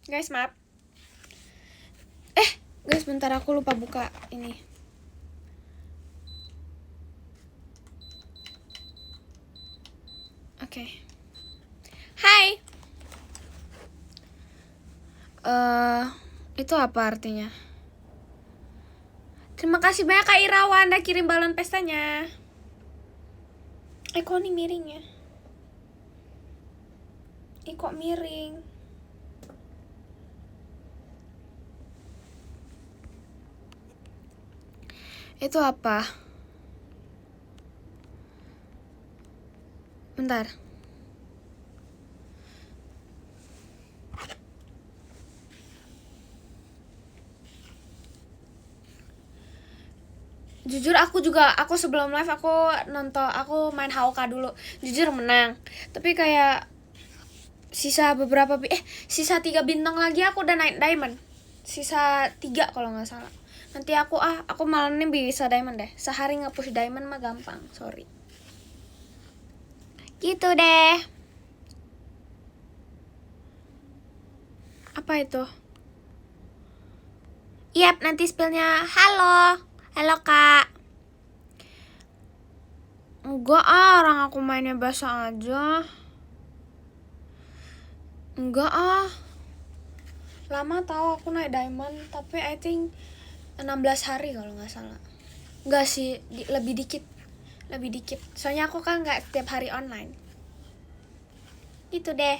Guys, maaf. Guys, bentar aku lupa buka ini. Oke. Hai. Itu apa artinya? Terima kasih banyak Kak Irawan udah kirim balon pestanya. Kok ini miring ya? Kok miring? Itu apa? Bentar. Jujur aku sebelum live aku main HOK dulu. Jujur menang. Tapi kayak sisa 3 bintang lagi aku udah naik diamond. Sisa 3 kalau nggak salah. Nanti aku malam ini bisa diamond deh. Sehari nge-push diamond mah gampang, sorry. Gitu deh. Apa itu? Yap, nanti spillnya. Halo Kak. Enggak orang aku mainnya biasa aja. Enggak lama tahu aku naik diamond, tapi I think 16 hari kalau nggak salah. Enggak sih, lebih dikit. Soalnya aku kan nggak tiap hari online. Gitu deh.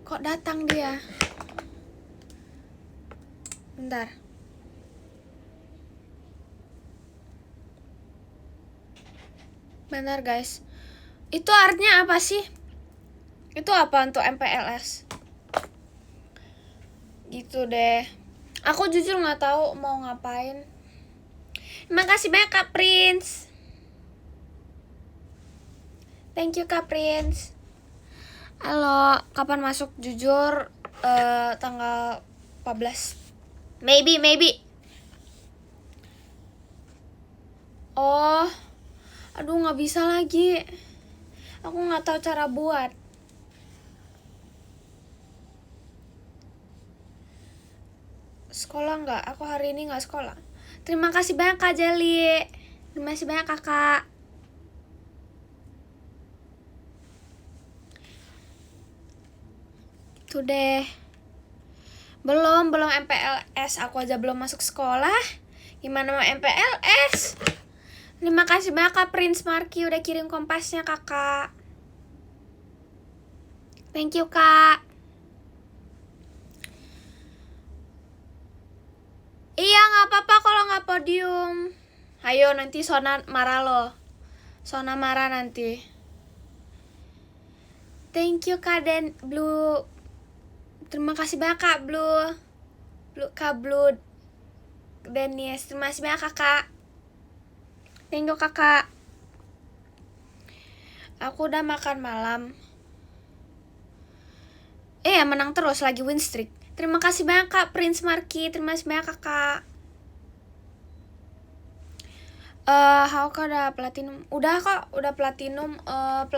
Kok datang dia? Bentar. Bentar guys. Itu artinya apa sih? Itu apa untuk MPLS? Gitu deh. Aku jujur nggak tahu mau ngapain. Terima kasih banyak Kak Prince. Thank you Kak Prince. Halo, kapan masuk? Jujur tanggal 14. Maybe. Oh, aduh nggak bisa lagi. Aku nggak tahu cara buat. Sekolah nggak? Aku hari ini nggak sekolah. Terima kasih banyak Kak Jeli. Terima kasih banyak Kakak. Itu deh. Belum MPLS. Aku aja belum masuk sekolah. Gimana mau MPLS? Terima kasih banyak Kak Prince Marky udah kirim kompasnya Kakak. Thank you Kak. Iya gak apa-apa kalau gak podium. Ayo nanti Sona marah loh. Sona marah nanti. Thank you Kak Blue. Terima kasih banyak Kak Blue Dennis. Terima kasih banyak Kakak. Thank you Kakak. Aku udah makan malam. Menang terus lagi win streak. Terima kasih banyak Kak Prince Marky. Terima kasih banyak Kakak. Hauka udah platinum. Udah kok, udah platinum 1.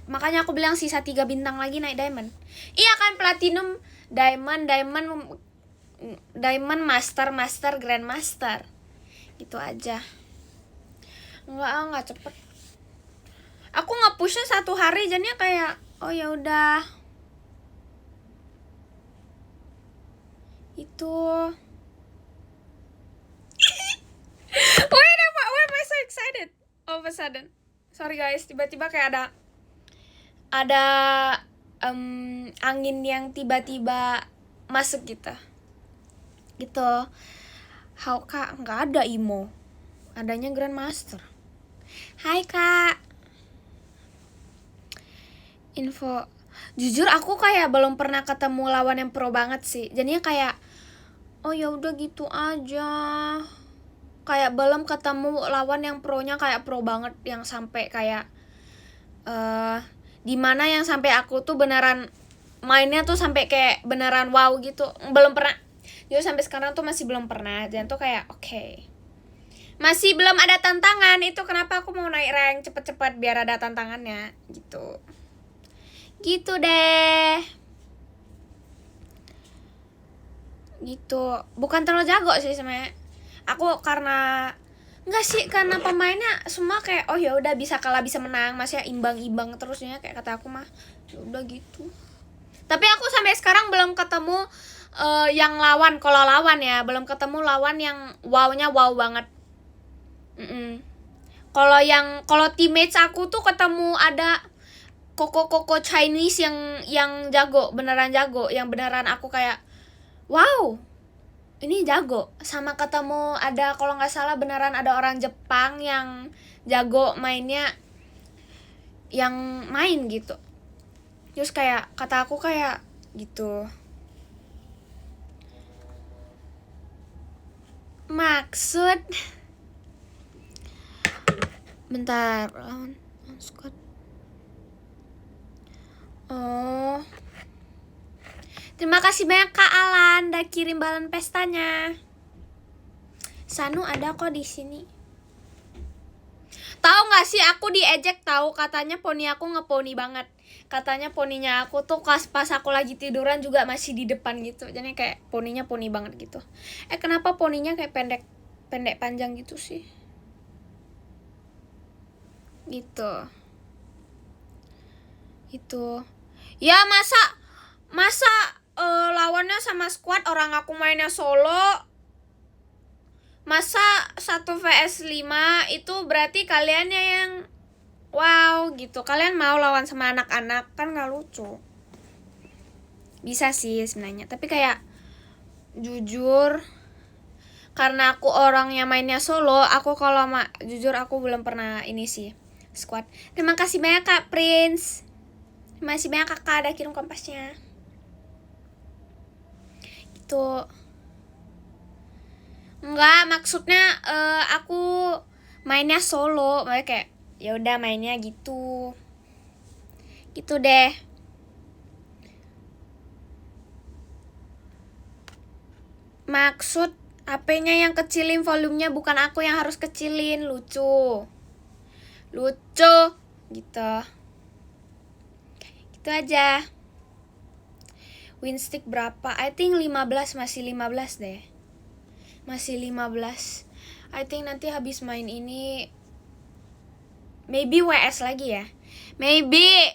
Makanya aku bilang sisa 3 bintang lagi naik diamond. Iya kan, platinum, diamond, master, grandmaster. Gitu aja. Enggak cepet. Aku nge-pushnya 1 hari jadinya kayak ya udah. Itu. Why am I so excited all of a sudden? Sorry guys, tiba-tiba kayak ada angin yang tiba-tiba masuk gitu. Kak, nggak ada imo, adanya grandmaster. Hai Kak. Info. Jujur aku kayak belum pernah ketemu lawan yang pro banget sih. Jadinya kayak ya udah gitu aja. Kayak belum ketemu lawan yang pronya kayak pro banget, yang sampai kayak dimana yang sampai aku tuh beneran mainnya tuh sampai kayak beneran wow gitu. Belum pernah. Jadi sampai sekarang tuh masih belum pernah. Dan tuh kayak oke. Masih belum ada tantangan, itu kenapa aku mau naik rank cepet-cepet biar ada tantangannya gitu. Gitu deh. Gitu. Bukan terlalu jago sih sebenarnya. Aku karena enggak sih, karena pemainnya semua kayak oh ya udah bisa kalah bisa menang, masih imbang-imbang terusnya kayak kata aku mah. Ya udah gitu. Tapi aku sampai sekarang belum ketemu yang lawan, kalau lawan ya belum ketemu lawan yang wow-nya wow banget. Kalau teammates aku tuh ketemu ada koko Chinese yang jago, beneran jago, yang beneran aku kayak wow, ini jago. Sama ketemu ada kalau nggak salah beneran ada orang Jepang yang jago mainnya, yang main gitu. Terus kayak kata aku kayak gitu. Maksud bentar lawan squad. Oh, terima kasih banyak Kak Alan udah kirim balon pestanya. Sanu ada kok di sini. Tahu nggak sih aku diejek tahu, katanya poni aku ngeponi banget. Katanya poninya aku tuh pas aku lagi tiduran juga masih di depan gitu. Jadi kayak poninya poni banget gitu. Kenapa poninya kayak pendek panjang gitu sih? Gitu. Itu. Ya masa lawannya sama squad, orang aku mainnya solo. Masa 1 vs 5 itu berarti kaliannya yang wow gitu. Kalian mau lawan sama anak-anak kan gak lucu. Bisa sih sebenarnya, tapi kayak jujur karena aku orangnya mainnya solo, aku kalau jujur aku belum pernah ini sih squad. Terima kasih banyak Kak Prince. Terima kasih banyak Kakak ada kirim kompasnya. Gitu. Enggak, maksudnya aku mainnya solo, makanya kayak ya udah mainnya gitu. Gitu deh. Maksud HP-nya yang kecilin volumenya, bukan aku yang harus kecilin, lucu. Lucu gitu. Gitu aja. Win stick berapa? I think 15, masih 15 deh. Masih 15. I think nanti habis main ini maybe WS lagi ya. Maybe.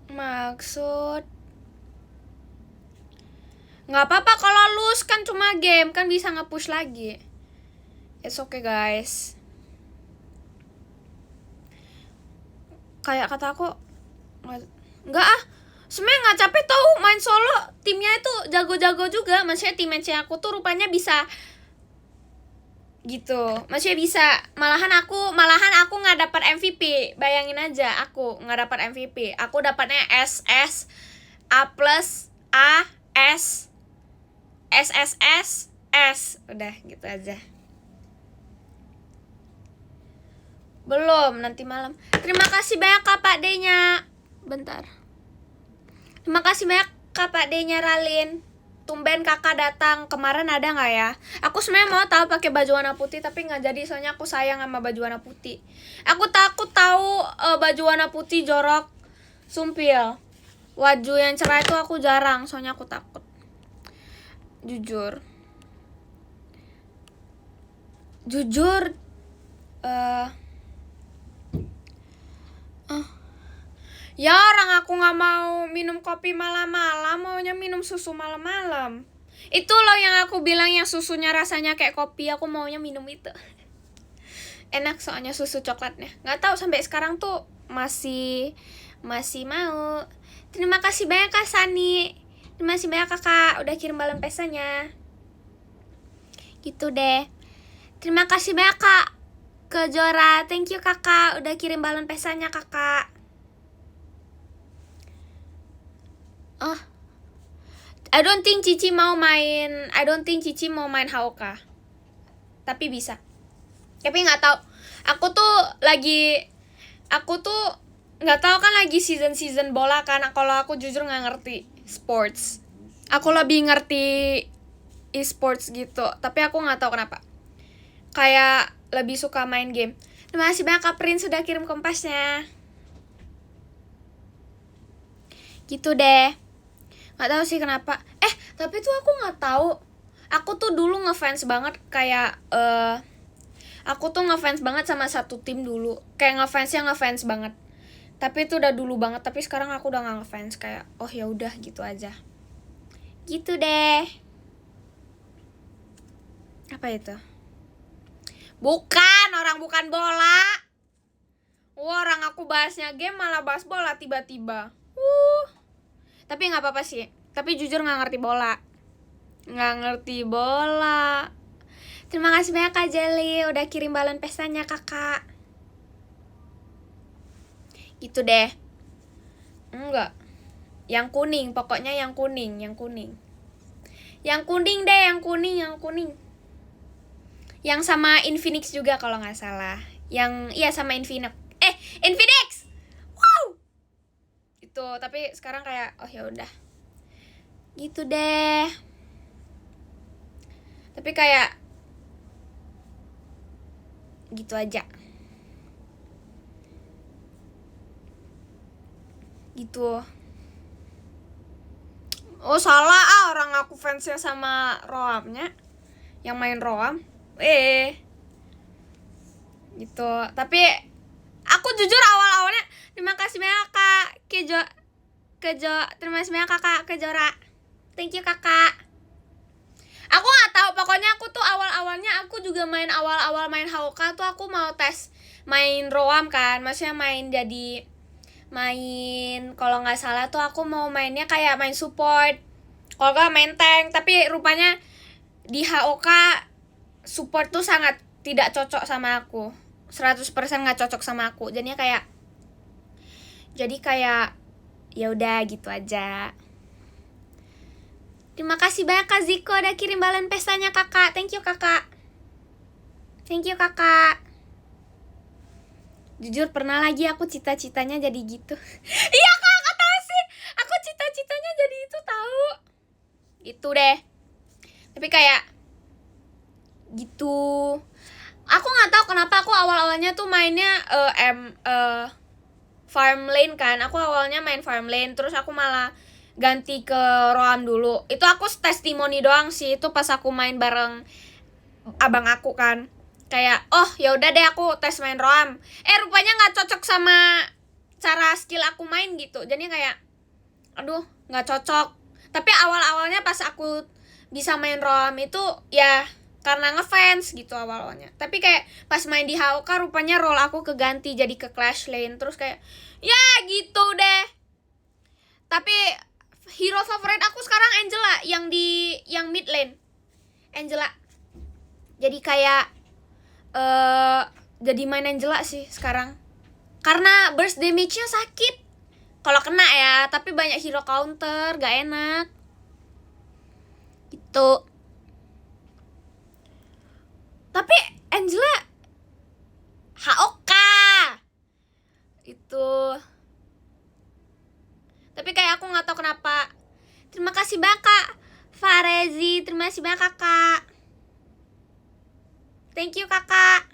Maksud nggak apa-apa kalau lose, kan cuma game, kan bisa nge-push lagi. It's okay guys. Kayak kata aku nggak sebenarnya nggak capek tau main solo. Timnya itu jago-jago juga, maksudnya teammates aku tuh rupanya bisa gitu, maksudnya bisa. Malahan aku nggak dapat MVP. Bayangin aja, aku nggak dapat MVP, aku dapatnya SS A plus A S SSS S, udah gitu aja. Belum, nanti malam. Terima kasih banyak Kak Pak D-nya. Bentar. Terima kasih banyak Kak Pak D-nya Ralin. Tumben Kakak datang. Kemarin ada nggak ya? Aku sebenarnya mau tahu pakai baju warna putih, tapi nggak jadi soalnya aku sayang sama baju warna putih. Aku takut tahu baju warna putih jorok, sumpil. Baju yang cerah itu aku jarang, soalnya aku takut. Jujur. Ya orang aku nggak mau minum kopi malam-malam, maunya minum susu malam-malam. Itu loh yang aku bilang yang susunya rasanya kayak kopi, aku maunya minum itu. Enak soalnya susu coklatnya. Nggak tahu sampai sekarang tuh masih mau. Terima kasih banyak Kak Sani. Terima kasih banyak Kakak udah kirim balon pesanya. Gitu deh. Terima kasih banyak Kak Kejora. Thank you Kakak udah kirim balon pesanya Kakak. I don't think Cici mau main Haoka. Tapi bisa. Tapi nggak tahu. Aku tuh nggak tahu kan lagi season bola kan. Kalau aku jujur nggak ngerti sports. Aku lebih ngerti e-sports gitu, tapi aku nggak tahu kenapa. Kayak lebih suka main game. Terima kasih banyak Kak Prin sudah kirim kompasnya. Gitu deh. Nggak tahu sih kenapa. Tapi tuh aku nggak tahu. Aku tuh dulu ngefans banget kayak aku tuh ngefans banget sama satu tim dulu. Kayak ngefans banget. Tapi itu udah dulu banget, tapi sekarang aku udah nggak ngefans, kayak oh ya udah gitu aja. Gitu deh. Apa itu? Bukan, orang bukan bola. Orang aku bahasnya game malah bahas bola tiba-tiba. Tapi nggak apa-apa sih. Tapi jujur nggak ngerti bola. Nggak ngerti bola. Terima kasih banyak Kak Jelly udah kirim balon pestanya kakak. Gitu deh. Enggak. Yang kuning, pokoknya yang kuning. Yang kuning deh, yang kuning. Yang sama Infinix juga kalau nggak salah. Iya sama Infinix. Infinix. Wow. Itu, tapi sekarang kayak oh ya udah. Gitu deh. Tapi kayak gitu aja. Gitu. Oh salah orang aku fansnya sama Roamnya. Yang main Roam. Gitu. Tapi aku jujur awal-awalnya terima kasih banyak Kak Kejo. Terima kasih banyak Kakak Kejora. Thank you Kakak. Aku nggak tahu, pokoknya aku tuh awal-awalnya aku juga main main Hauka tuh aku mau tes main Roam kan. Maksudnya kalau nggak salah tuh aku mau mainnya kayak main support. Kalau nggak main tank, tapi rupanya di HOK support tuh sangat tidak cocok sama aku. 100% nggak cocok sama aku. Jadi kayak ya udah gitu aja. Terima kasih banyak Kak Ziko udah kirim balon pestanya kakak. Thank you kakak. Jujur pernah lagi aku cita-citanya jadi gitu. Iya Kak, kata sih. Aku cita-citanya jadi itu tahu. Itu deh. Tapi kayak gitu. Aku nggak tahu kenapa aku awal-awalnya tuh mainnya farm lane kan. Aku awalnya main farm lane, terus aku malah ganti ke Roam dulu. Itu aku testimoni doang sih. Itu pas aku main bareng abang aku kan. Kayak oh ya udah deh aku tes main Roam. Rupanya nggak cocok sama cara skill aku main gitu. Jadi kayak aduh nggak cocok. Tapi awal-awalnya pas aku bisa main Roam itu ya karena ngefans gitu awal-awalnya. Tapi kayak pas main di HOK rupanya role aku keganti jadi ke Clash Lane. Terus kayak ya gitu deh. Tapi hero favorit aku sekarang Angela yang mid lane. Angela. Jadi kayak jadi main Angela sih sekarang. Karena burst damage-nya sakit kalau kena ya, tapi banyak hero counter, gak enak. Gitu. Tapi Angela HOK itu. Tapi kayak aku nggak tahu kenapa. Terima kasih banyak Kak Farezi, terima kasih banyak Kakak. Thank you Kakak.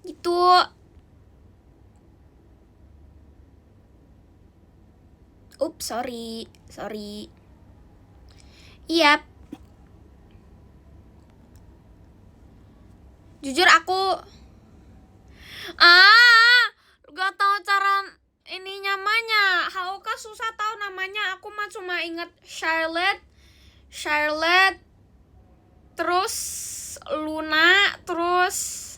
Gitu. Ups, sorry. Iya. Jujur aku gak tahu cara ini namanya. HOK susah tahu namanya. Aku mah cuma inget Charlotte, terus Luna, terus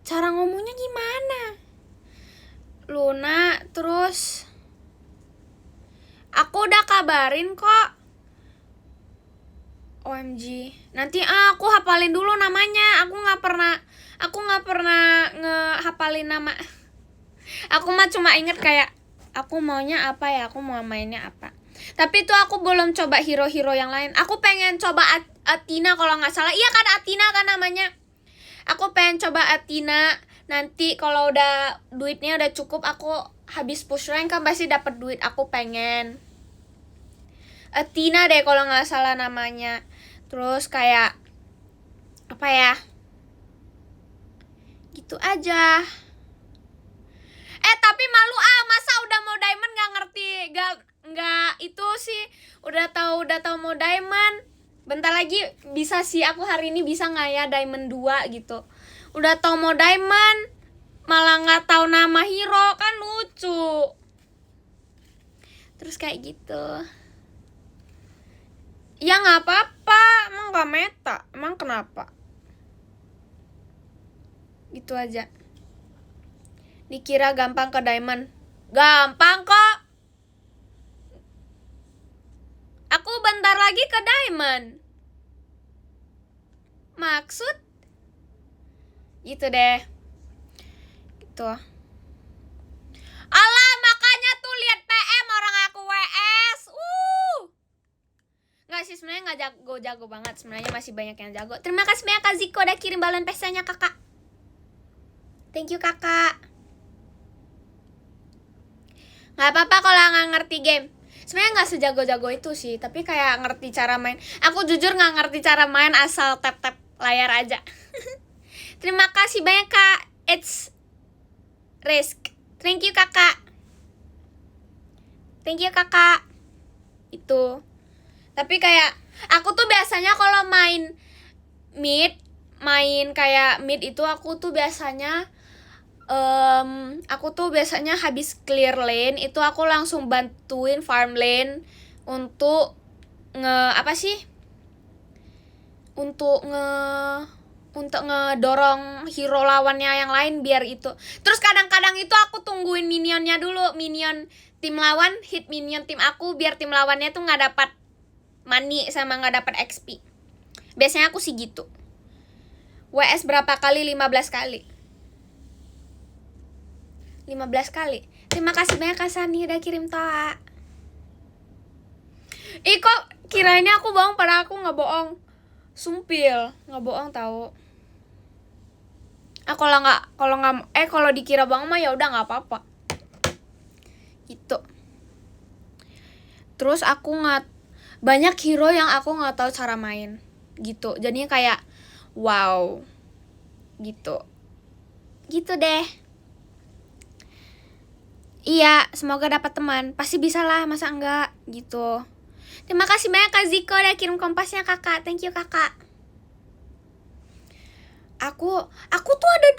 cara ngomongnya gimana? Luna, terus aku udah kabarin kok. OMG. Nanti aku hafalin dulu namanya. Aku nggak pernah ngehafalin nama. Aku mah cuma inget kayak aku maunya apa ya, aku mau mainnya apa. Tapi itu aku belum coba hero-hero yang lain. Aku pengen coba Athena kalau nggak salah. Iya kan, Athena kan namanya. Aku pengen coba Athena. Nanti kalau udah duitnya udah cukup, aku habis push rank kan pasti dapat duit. Aku pengen Athena deh kalau nggak salah namanya. Terus kayak apa ya? Gitu aja. Tapi malu masa udah mau diamond nggak ngerti, nggak itu sih. Udah tahu mau diamond. Bentar lagi bisa sih, aku hari ini bisa nggak ya diamond 2 gitu. Udah tahu mau diamond malah nggak tahu nama hero, kan lucu. Terus kayak gitu. Ya nggak apa-apa, emang nggak meta, emang kenapa? Gitu aja. Dikira gampang ke diamond. Gampang kok. Aku bentar lagi ke diamond. Maksud? Gitu deh. Gitu. Alah, makanya tuh lihat PM orang aku WS. Nggak sih, sebenarnya nggak jago banget. Sebenarnya masih banyak yang jago. Terima kasih banyak Kak Ziko udah kirim balon pestanya kakak. Thank you kakak. Nggak apa-apa kalau nggak ngerti game. Sebenarnya nggak sejago-jago itu sih, tapi kayak ngerti cara main. Aku jujur nggak ngerti cara main, asal tap-tap layar aja. Terima kasih banyak Kak. It's risk. Thank you kakak. Thank you kakak. Itu. Tapi kayak aku tuh biasanya kalau main kayak mid itu aku tuh biasanya habis clear lane itu aku langsung bantuin farm lane untuk ngedorong hero lawannya yang lain biar itu. Terus kadang-kadang itu aku tungguin minionnya dulu, minion tim lawan hit minion tim aku biar tim lawannya tuh nggak dapat money sama nggak dapat XP. Biasanya aku sih gitu. WS berapa kali? 15 kali. 15 kali. Terima kasih banyak Kak Sani udah kirim toa. Kok kirainnya aku bohong, padahal aku nggak bohong. Sumpil, nggak bohong tahu. Kalau dikira bohong mah ya udah nggak apa-apa. Gitu. Terus aku banyak hero yang aku nggak tahu cara main. Gitu. Jadinya kayak wow. Gitu. Gitu deh. Iya, semoga dapat teman. Pasti bisa lah, masa enggak? Gitu. Terima kasih banyak Kak Ziko udah kirim kompasnya kakak. Thank you kakak. Aku tuh ada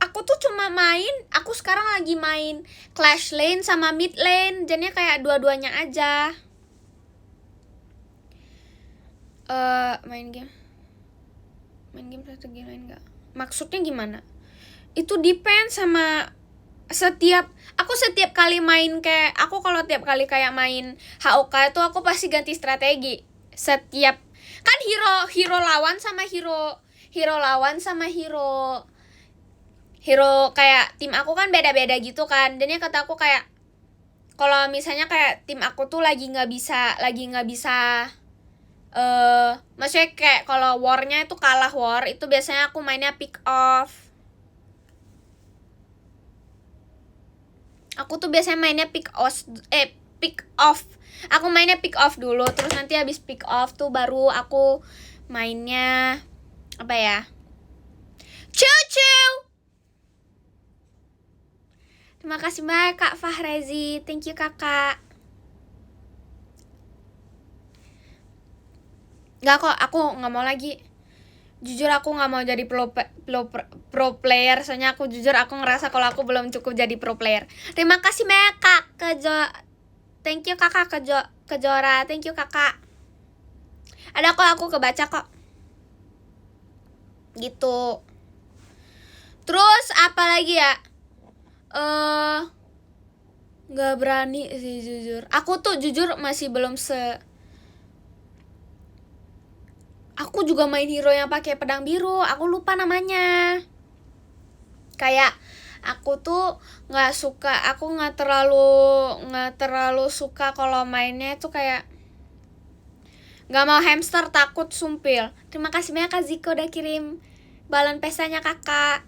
2. Aku tuh aku sekarang lagi main Clash Lane sama Mid Lane. Jadinya kayak dua-duanya aja. Main game strategi lain enggak? Maksudnya gimana? Itu depend sama setiap kali main kalau tiap kali kayak main HOK itu aku pasti ganti strategi. Setiap kan hero lawan sama hero kayak tim aku kan beda-beda gitu kan. Dan kata aku kayak kalau misalnya kayak tim aku tuh lagi nggak bisa maksudnya kayak kalau war-nya itu kalah war, itu biasanya aku mainnya pick off. Aku tuh biasanya mainnya pick off. Aku mainnya pick off dulu, terus nanti habis pick off tuh baru aku mainnya apa ya? Cucu. Terima kasih banyak Kak Fahrezi. Thank you kakak. Nggak kok, aku nggak mau lagi. Jujur aku nggak mau jadi pro player, soalnya aku ngerasa kalau aku belum cukup jadi pro player. Terima kasih banyak Kak thank you kakak Kejora, thank you kakak. Ada kok, aku kebaca kok. Gitu. Terus apa lagi ya? Nggak berani sih jujur. Aku tuh jujur masih belum Aku juga main hero yang pakai pedang biru, aku lupa namanya. Kayak Aku tuh aku nggak terlalu suka kalau mainnya itu kayak nggak mau hamster, takut sumpil. Terima kasih banyak Kak Ziko udah kirim balon pestanya kakak.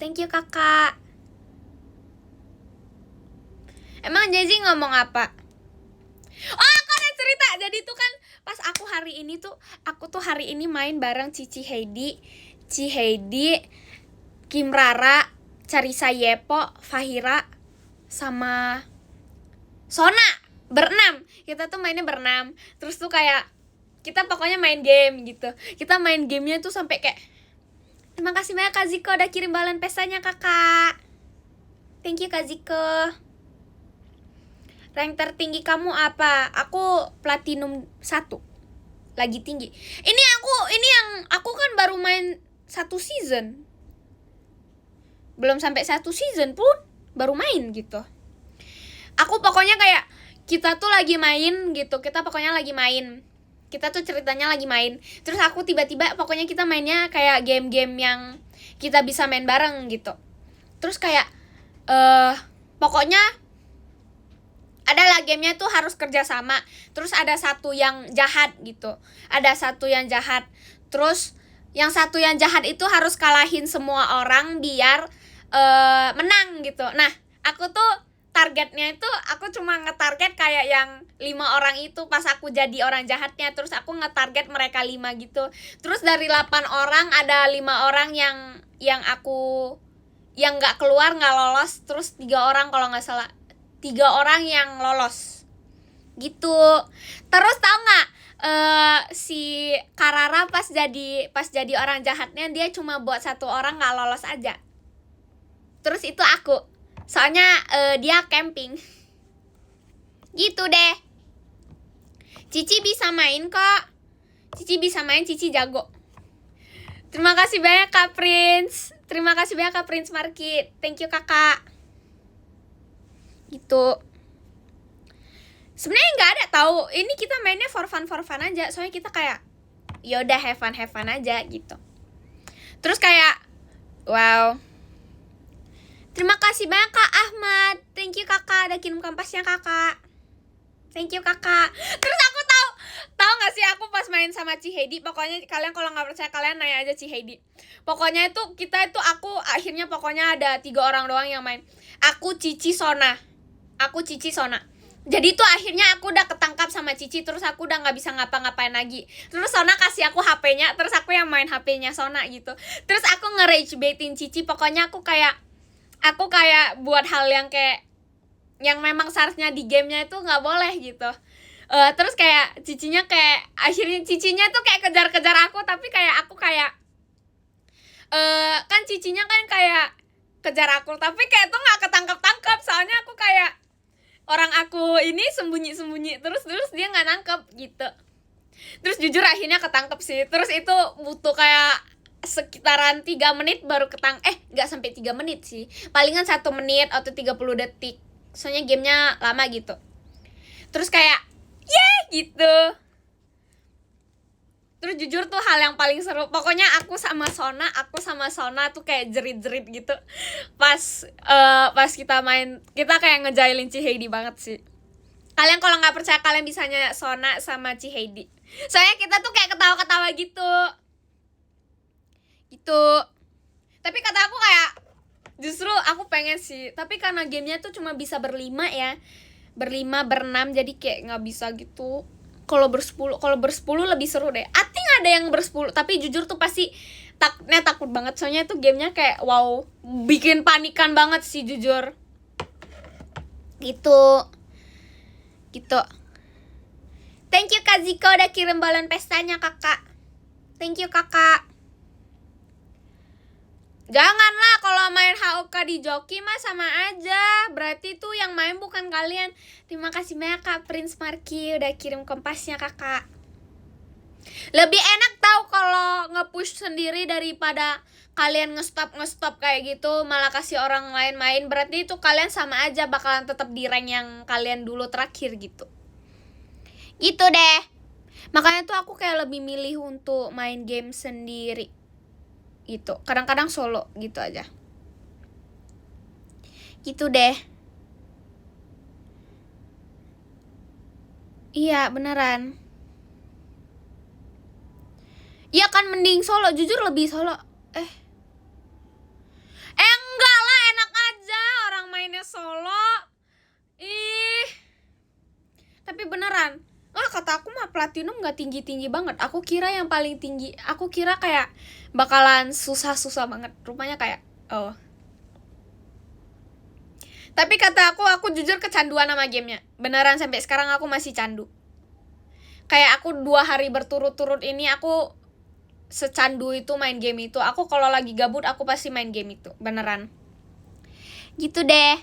Thank you kakak. Emang Jaji ngomong apa? Oh, aku ada cerita. Jadi tuh kan pas aku tuh hari ini main bareng Cici Heidi, Kim Rara, Carissa Yepo, Fahira, sama Sona. Berenam. Kita tuh mainnya berenam. Terus tuh kayak kita pokoknya main game gitu. Kita main gamenya tuh sampai kayak terima kasih banyak Kak Ziko udah kirim balon pestanya kakak. Thank you Kak Ziko. Rank tertinggi kamu apa? Aku platinum 1. Lagi tinggi. Ini yang aku kan baru main 1 season. Belum sampai 1 season pun baru main gitu. Aku pokoknya kayak kita tuh lagi main gitu. Kita pokoknya lagi main. Kita tuh ceritanya lagi main. Terus aku tiba-tiba pokoknya kita mainnya kayak game-game yang kita bisa main bareng gitu. Terus kayak pokoknya adalah gamenya tuh harus kerja sama. Terus ada satu yang jahat gitu. Terus yang satu yang jahat itu harus kalahin semua orang biar menang gitu. Nah, aku tuh targetnya itu aku cuma ngetarget kayak yang 5 orang itu pas aku jadi orang jahatnya. Terus aku ngetarget mereka 5 gitu. Terus dari 8 orang ada 5 orang yang gak keluar, gak lolos. Terus 3 orang kalau gak salah 3 orang yang lolos gitu. Terus tau gak si Karara pas jadi orang jahatnya dia cuma buat 1 orang gak lolos aja. Terus itu aku, soalnya dia camping gitu deh. Cici bisa main kok. Cici bisa main, Cici jago. Terima kasih banyak Kak Prince. Terima kasih banyak Kak Prince Market. Thank you kakak. Gitu. Sebenarnya nggak ada tahu. Ini kita mainnya for fun aja. Soalnya kita kayak ya udah have fun aja gitu. Terus kayak wow. Terima kasih banyak Kak Ahmad. Thank you kakak udah kirim kampasnya kakak. Thank you kakak. Terus aku tahu nggak sih aku pas main sama Cihedi, pokoknya kalian kalau nggak percaya kalian nanya aja Cihedi. Pokoknya itu aku akhirnya pokoknya ada 3 orang doang yang main. Aku Cici Sona. Jadi tuh akhirnya aku udah ketangkap sama Cici, terus aku udah nggak bisa ngapa-ngapain lagi. Terus Sona kasih aku HP-nya, terus aku yang main HP-nya Sona gitu. Terus aku nge-rage baitin Cici, pokoknya aku kayak buat hal yang kayak yang memang seharusnya di gamenya itu nggak boleh gitu. Terus kayak akhirnya Cicinya tuh kayak kejar-kejar aku, tapi kayak aku kayak kan Cicinya kan kayak kejar aku, tapi kayak tuh nggak ketangkep-tangkep, soalnya aku kayak orang aku ini sembunyi terus dia nggak nangkep gitu. Terus jujur akhirnya ketangkep sih. Terus itu butuh kayak sekitaran 3 menit baru nggak sampai 3 menit sih, palingan 1 menit atau 30 detik, soalnya gamenya lama gitu. Terus kayak gitu. Terus jujur tuh hal yang paling seru, pokoknya aku sama Sona tuh kayak jerit-jerit gitu pas kita main. Kita kayak ngejailin Cihedi banget sih. Kalian kalau nggak percaya kalian bisa nanya Sona sama Cihedi, soalnya kita tuh kayak ketawa-ketawa gitu. Tapi kata aku kayak justru aku pengen sih, tapi karena gamenya tuh cuma bisa berlima ya, berenam, jadi kayak nggak bisa gitu. Kalau bersepuluh lebih seru deh. I think ada yang bersepuluh, tapi jujur tuh pasti takut banget, soalnya tuh gamenya kayak wow, bikin panikan banget sih jujur. Gitu. Thank you Kak Ziko udah kirim balon pestanya kakak. Thank you kakak. Janganlah, kalau main HOK di joki mah sama aja. Berarti tuh yang main bukan kalian. Terima kasih banyak Kak Prince Marky udah kirim kompasnya kakak. Lebih enak tahu kalau nge-push sendiri daripada kalian nge-stop kayak gitu, malah kasih orang lain main. Berarti itu kalian sama aja bakalan tetap di rank yang kalian dulu terakhir gitu. Gitu deh. Makanya tuh aku kayak lebih milih untuk main game sendiri gitu, kadang-kadang solo gitu aja. Gitu deh. Iya beneran. Iya kan mending solo, jujur lebih solo. Enggak lah, enak aja orang mainnya solo. Ih. Tapi beneran. Kata aku mah platinum gak tinggi-tinggi banget. Aku kira yang paling tinggi. Aku kira kayak bakalan susah-susah banget. Rupanya kayak oh. Tapi kata aku jujur kecanduan sama gamenya. Beneran sampai sekarang aku masih candu. Kayak aku 2 hari berturut-turut ini aku secandu itu main game itu. Aku kalau lagi gabut aku pasti main game itu. Beneran. Gitu deh.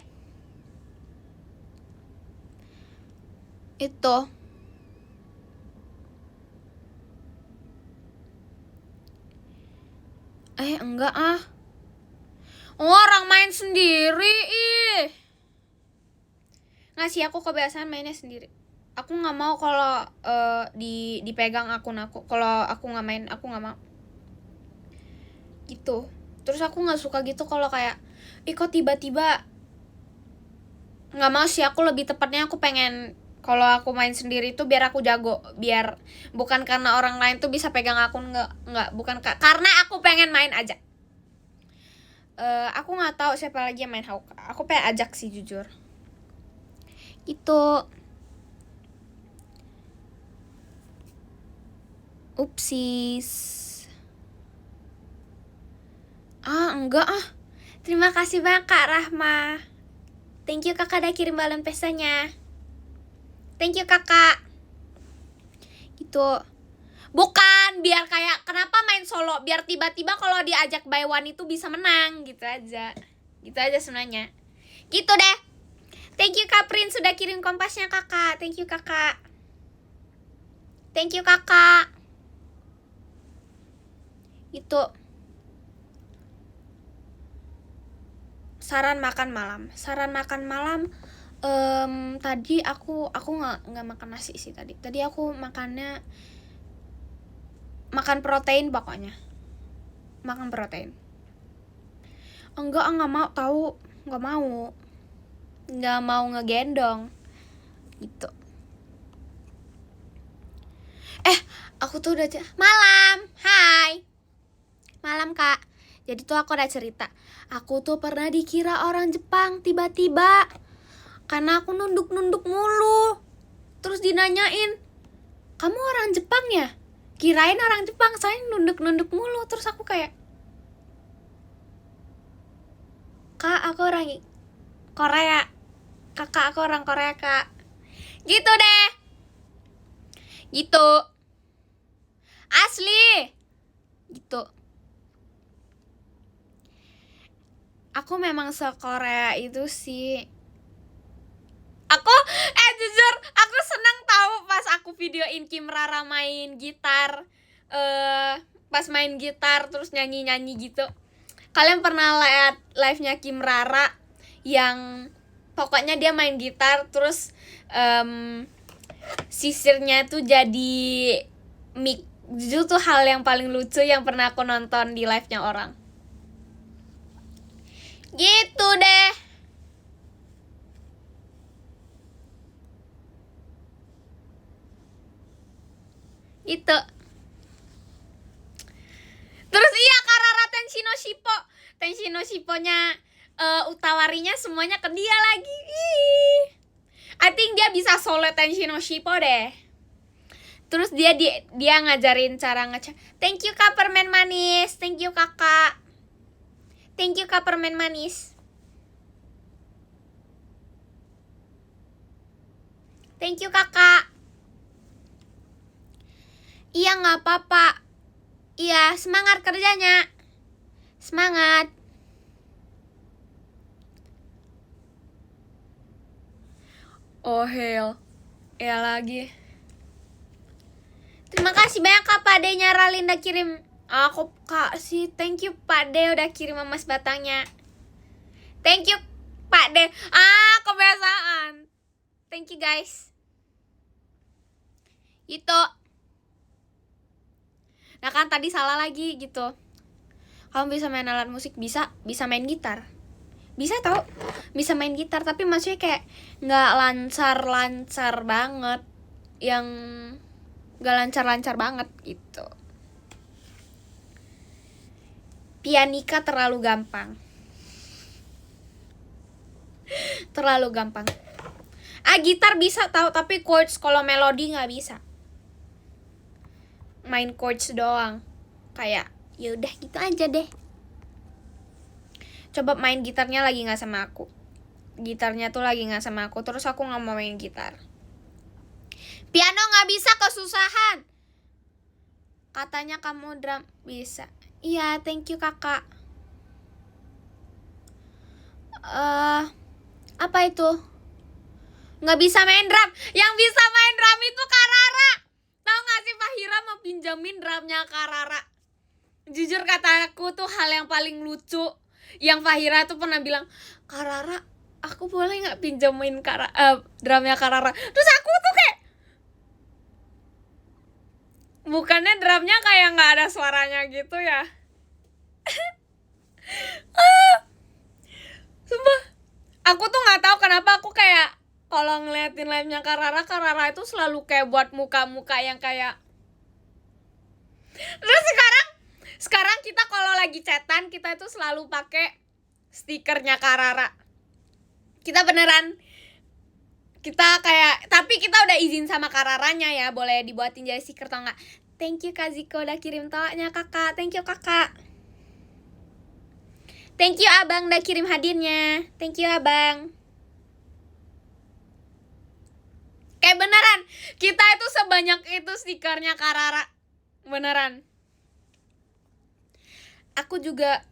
Itu. Enggak ah. Orang main sendiri ih. Ngasih aku kebiasaan mainnya sendiri. Aku nggak mau kalau dipegang akun aku. Kalau aku nggak main, aku nggak mau. Gitu. Terus aku nggak suka gitu kalau kayak, kok tiba-tiba. Nggak mau sih, aku lebih tepatnya aku pengen kalau aku main sendiri tuh biar aku jago, biar bukan karena orang lain tuh bisa pegang akun, nggak bukan karena aku pengen main aja. Aku nggak tahu siapa lagi yang main Hauka. Aku pengen ajak sih jujur. Gitu. Upsis. Enggak ah. Terima kasih banyak Kak Rahma. Thank you kakak udah kirim balon pestanya. Thank you kakak. Gitu. Bukan biar kayak kenapa main solo, biar tiba-tiba kalau diajak by one itu bisa menang, gitu aja. Gitu aja sebenarnya. Gitu deh. Thank you Kak Prince sudah kirim kompasnya kakak. Thank you kakak. Thank you kakak. Itu. Saran makan malam. Tadi aku nggak makan nasi sih tadi. Tadi aku makannya makan protein pokoknya. Makan protein. Enggak mau tahu, nggak mau ngegendong gitu. Aku tuh udah malam. Hai. Malam Kak. Jadi tuh aku ada cerita. Aku tuh pernah dikira orang Jepang tiba-tiba. Karena aku nunduk-nunduk mulu. Terus dinanyain, "Kamu orang Jepang ya?" Kirain orang Jepang, saya nunduk-nunduk mulu. Terus aku kayak, "Kak, aku orang Korea. Kakak, aku orang Korea, Kak." Gitu deh. Gitu. Asli. Gitu. Aku memang se-Korea itu sih. Aku jujur aku senang tahu pas aku videoin Kim Rara main gitar. Pas main gitar terus nyanyi-nyanyi gitu. Kalian pernah lihat live-nya Kim Rara yang pokoknya dia main gitar terus sisirnya tuh jadi mic. Jujur tuh hal yang paling lucu yang pernah aku nonton di live-nya orang. Gitu deh. Gitu. Terus iya Kak Rara Tenshino Shippo-nya Utawarinya semuanya ke dia lagi. I think dia bisa solo Tenshino Shippo deh. Terus dia ngajarin cara nge-chat. Thank you Kak permen manis. Thank you Kakak. Thank you Kak permen manis. Thank you Kakak. Iya gak apa-apa. Iya semangat kerjanya. Semangat. Oh hell. Ya lagi. Terima kasih banyak Kak Pak D-nya Ralinda kirim. Aku kasih thank you Pak D udah kirim emas batangnya. Thank you Pak D. Kebiasaan. Thank you guys. Itu. Nah kan tadi salah lagi gitu. Kamu bisa main alat musik, bisa main gitar. Bisa tau, bisa main gitar, tapi maksudnya kayak nggak lancar banget, yang nggak lancar banget gitu. Pianika terlalu gampang. Gitar bisa tau, tapi chords kalau melodi nggak bisa. Main chords doang, kayak yaudah gitu aja deh. Coba main gitarnya lagi nggak sama aku. Gitarnya tuh lagi nggak sama aku, terus aku nggak mau main gitar. Piano nggak bisa, kesusahan. Katanya kamu drum bisa. Iya, thank you kakak. Apa itu? Nggak bisa main drum. Yang bisa main drum itu Karara. Tahu nggak sih, Fahira mau pinjemin drumnya Karara. Jujur kata aku tuh hal yang paling lucu. Yang Fahira tuh pernah bilang, Karara, aku boleh nggak pinjemin drumnya Karara? Terus aku tuh kayak, bukannya drumnya kayak nggak ada suaranya gitu ya? Sumpah, aku tuh nggak tahu kenapa aku kayak kalau ngeliatin live-nya Karara itu selalu kayak buat muka-muka yang kayak. Terus sekarang kita kalau lagi chatan, kita itu selalu pakai stikernya Karara. Kita beneran, kita kayak, tapi kita udah izin sama Kararanya ya, boleh dibuatin jadi stiker atau enggak. Thank you Kak Ziko udah kirim toanya kakak. Thank you kakak. Thank you abang udah kirim hadirnya. Thank you abang. Kayak beneran, kita itu sebanyak itu stikernya Karara. Beneran. Aku juga.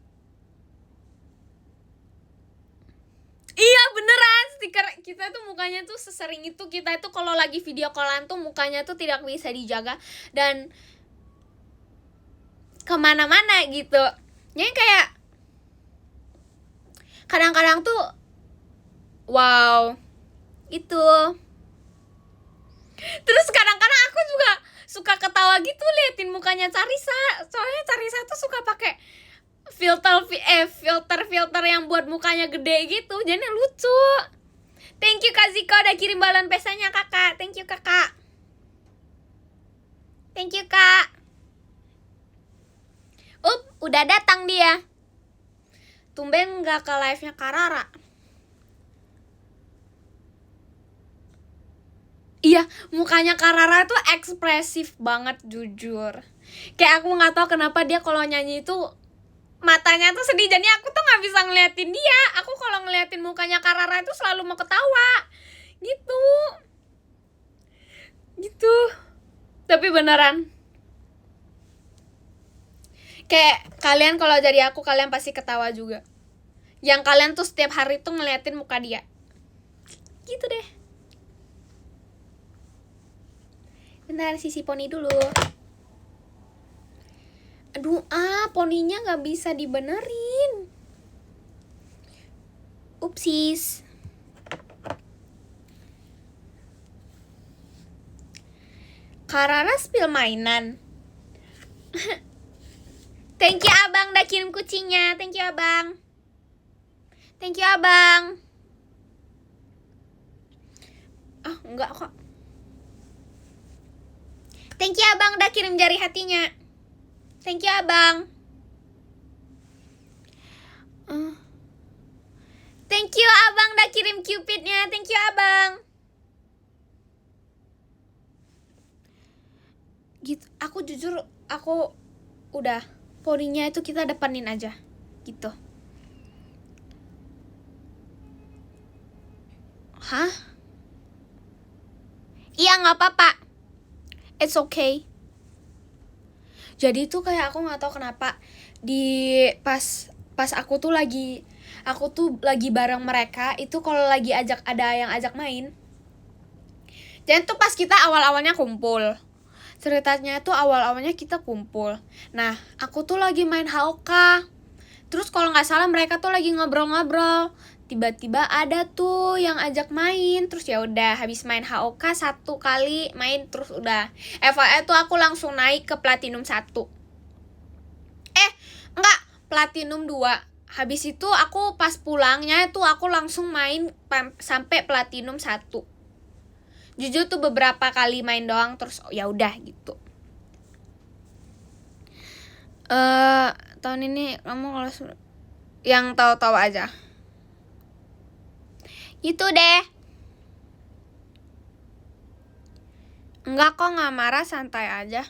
Iya beneran, stiker kita tuh mukanya tuh sesering itu. Kita itu kalau lagi video callan tuh mukanya tuh tidak bisa dijaga dan kemana-mana gitu. Jadi kayak kadang-kadang tuh wow itu. Terus kadang-kadang aku juga suka ketawa gitu liatin mukanya Carissa. Soalnya Carissa tuh suka pakai filter yang buat mukanya gede gitu, jadi lucu. Thank you Kak Zika udah kirim balon pesanya kakak. Thank you kakak. Thank you kak. Udah datang dia. Tumben gak ke live-nya Karara. Iya, mukanya Karara tuh ekspresif banget jujur. Kayak aku nggak tahu kenapa dia kalau nyanyi itu matanya tuh sedih. Jadi aku tuh nggak bisa ngeliatin dia. Aku kalau ngeliatin mukanya Karara itu selalu mau ketawa. Gitu. Tapi beneran. Kayak kalian kalau jadi aku, kalian pasti ketawa juga. Yang kalian tuh setiap hari tuh ngeliatin muka dia. Gitu deh. Bentar, sisi poni dulu. Aduh, poninya gak bisa dibenerin. Upsis. Karara spill mainan. Thank you abang udah kirim kucingnya. Thank you abang. Thank you abang. Enggak kok. Thank you abang udah kirim jari hatinya. Thank you abang. Thank you abang udah kirim cupidnya. Thank you abang. Gitu. Aku jujur, aku udah poninya itu kita depanin aja. Gitu. Hah? Iya gak apa-apa. It's okay. Jadi tuh kayak aku nggak tahu kenapa pas aku tuh lagi bareng mereka itu kalau lagi ada yang ajak main. Jadi tuh pas kita awal-awalnya kumpul. Ceritanya tuh awal-awalnya kita kumpul. Nah, aku tuh lagi main HOK. Terus kalau nggak salah mereka tuh lagi ngobrol-ngobrol. Tiba-tiba ada tuh yang ajak main. Terus ya udah habis main HOK 1 kali main terus udah. FYI tuh aku langsung naik ke Platinum 1. Enggak, Platinum 2. habis itu aku pas pulangnya itu aku langsung main sampai platinum 1. Jujur tuh beberapa kali main doang terus ya udah gitu. Tahun ini kamu kalau yang tahu-tahu aja. Gitu deh. Enggak kok, nggak marah, santai aja.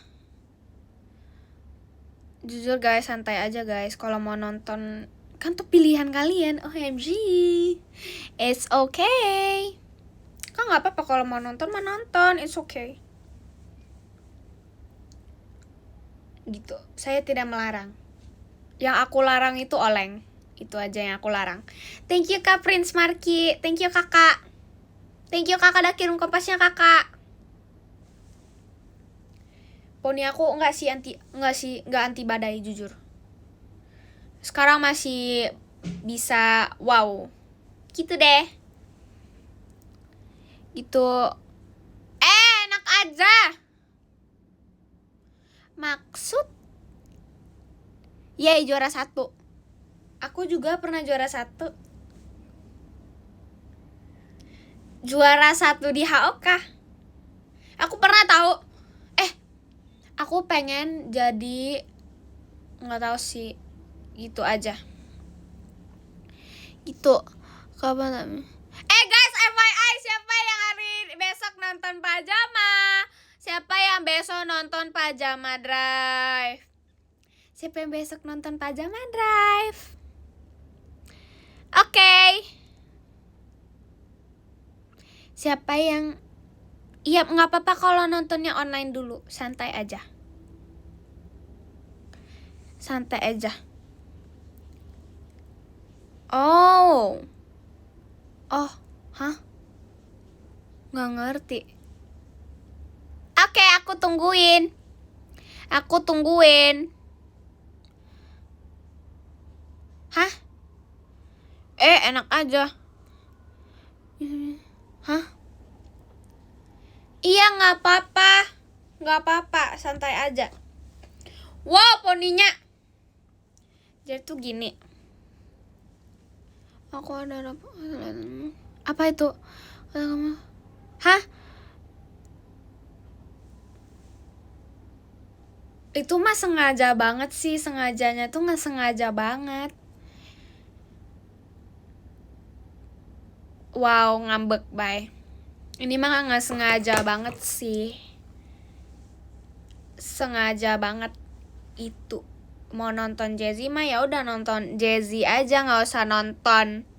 Jujur guys, santai aja guys. Kalau mau nonton kan tuh pilihan kalian. OMG. It's okay. Kan nggak apa-apa kalau mau nonton mah nonton. It's okay. Gitu. Saya tidak melarang. Yang aku larang itu oleng. Itu aja yang aku larang. Thank you Kak Prince Marki. Thank you Kakak. Thank you Kakak udah kirim kompasnya Kakak. Poni aku enggak anti badai jujur. Sekarang masih bisa wow. Gitu deh. Gitu. Enak aja. Maksud Yeay, juara 1. Aku juga pernah juara 1. Juara 1 di HOK. Aku pernah tahu. Aku pengen jadi, nggak tahu sih, gitu aja. Gitu. Kapan namanya? Guys, FYI, siapa yang hari besok nonton Pajama? Siapa yang besok nonton Pajama Drive? Siapa yang besok nonton Pajama Drive? Oke. Siapa yang iya, nggak apa-apa kalau nontonnya online dulu, santai aja. Santai aja. Oh, hah? Nggak ngerti. Oke, aku tungguin. Hah? Enak aja. Hah? Iya, nggak apa-apa, santai aja. Wow, poninya. Jadi tuh gini. Aku ada apa itu? Hah? Itu mah sengaja banget sih, sengajanya tuh nggak sengaja banget. Wow, ngambek, bye. Ini mah nggak sengaja banget sih. Sengaja banget itu. Mau nonton Jazzy mah ya udah nonton Jazzy aja, nggak usah nonton.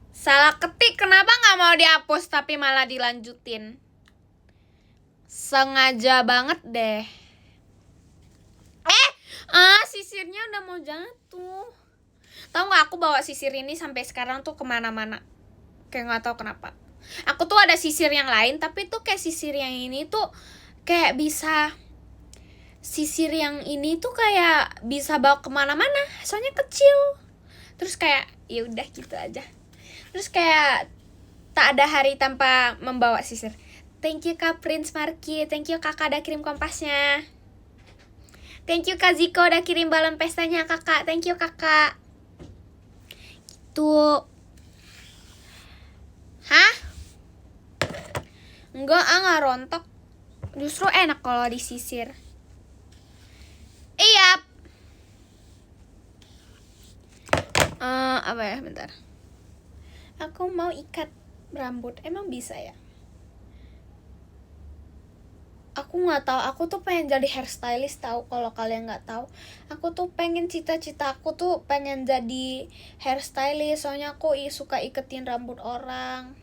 Salah ketik, kenapa nggak mau dihapus tapi malah dilanjutin? Sengaja banget deh. Sisirnya udah mau jatuh. Tahu nggak, aku bawa sisir ini sampai sekarang tuh kemana-mana. Kayak nggak tahu kenapa. Aku tuh ada sisir yang lain, tapi tuh kayak sisir yang ini tuh kayak bisa. Sisir yang ini tuh kayak bisa bawa kemana-mana, soalnya kecil. Terus kayak ya udah gitu aja. Terus kayak tak ada hari tanpa membawa sisir. Thank you Kak Prince Marki. Thank you Kakak udah kirim kompasnya. Thank you Kak Ziko udah kirim balon pestanya Kakak. Thank you Kakak. Gitu. Hah? Enggak, nggak rontok. Justru enak kalau disisir. Iya. Apa ya, bentar. Aku mau ikat rambut. Emang bisa ya? Aku nggak tahu. Aku tuh pengen jadi hairstylist, tahu kalau kalian nggak tahu. Aku tuh pengen, cita-cita aku tuh pengen jadi hairstylist. Soalnya aku suka iketin rambut orang.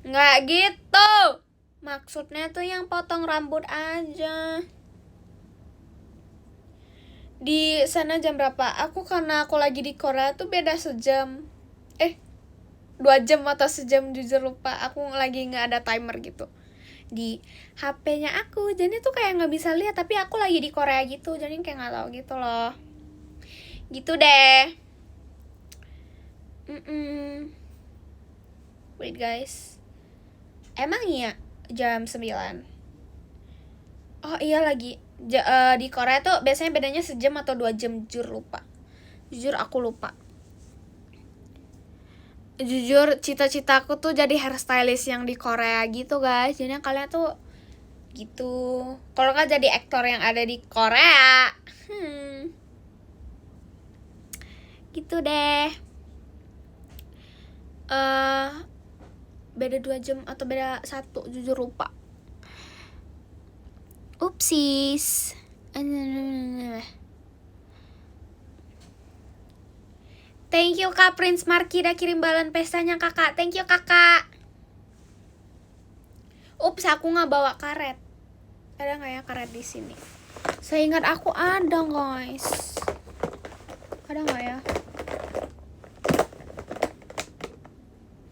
Nggak gitu. Maksudnya tuh yang potong rambut aja. Di sana jam berapa? Karena aku lagi di Korea tuh beda sejam. 2 jam atau sejam, jujur lupa. Aku lagi nggak ada timer gitu di HP-nya aku. Jadi tuh kayak nggak bisa lihat, tapi aku lagi di Korea gitu. Jadi kayak nggak tahu gitu loh. Gitu deh. Wait guys. Emang iya jam 9. Oh iya lagi di Korea tuh biasanya bedanya sejam atau 2 jam. Jujur aku lupa. Jujur cita-cita aku tuh jadi hairstylist yang di Korea gitu guys. Jadi kalian tuh gitu. Kalau nggak jadi aktor yang ada di Korea. Gitu deh. Beda 2 jam atau beda 1, jujur lupa. Upsis. Thank you Kak Prince Marky udah kirim balon pestanya kakak. Thank you kakak. Ups, aku nggak bawa karet. Ada nggak ya karet di sini? Saya ingat aku ada guys. Ada nggak ya?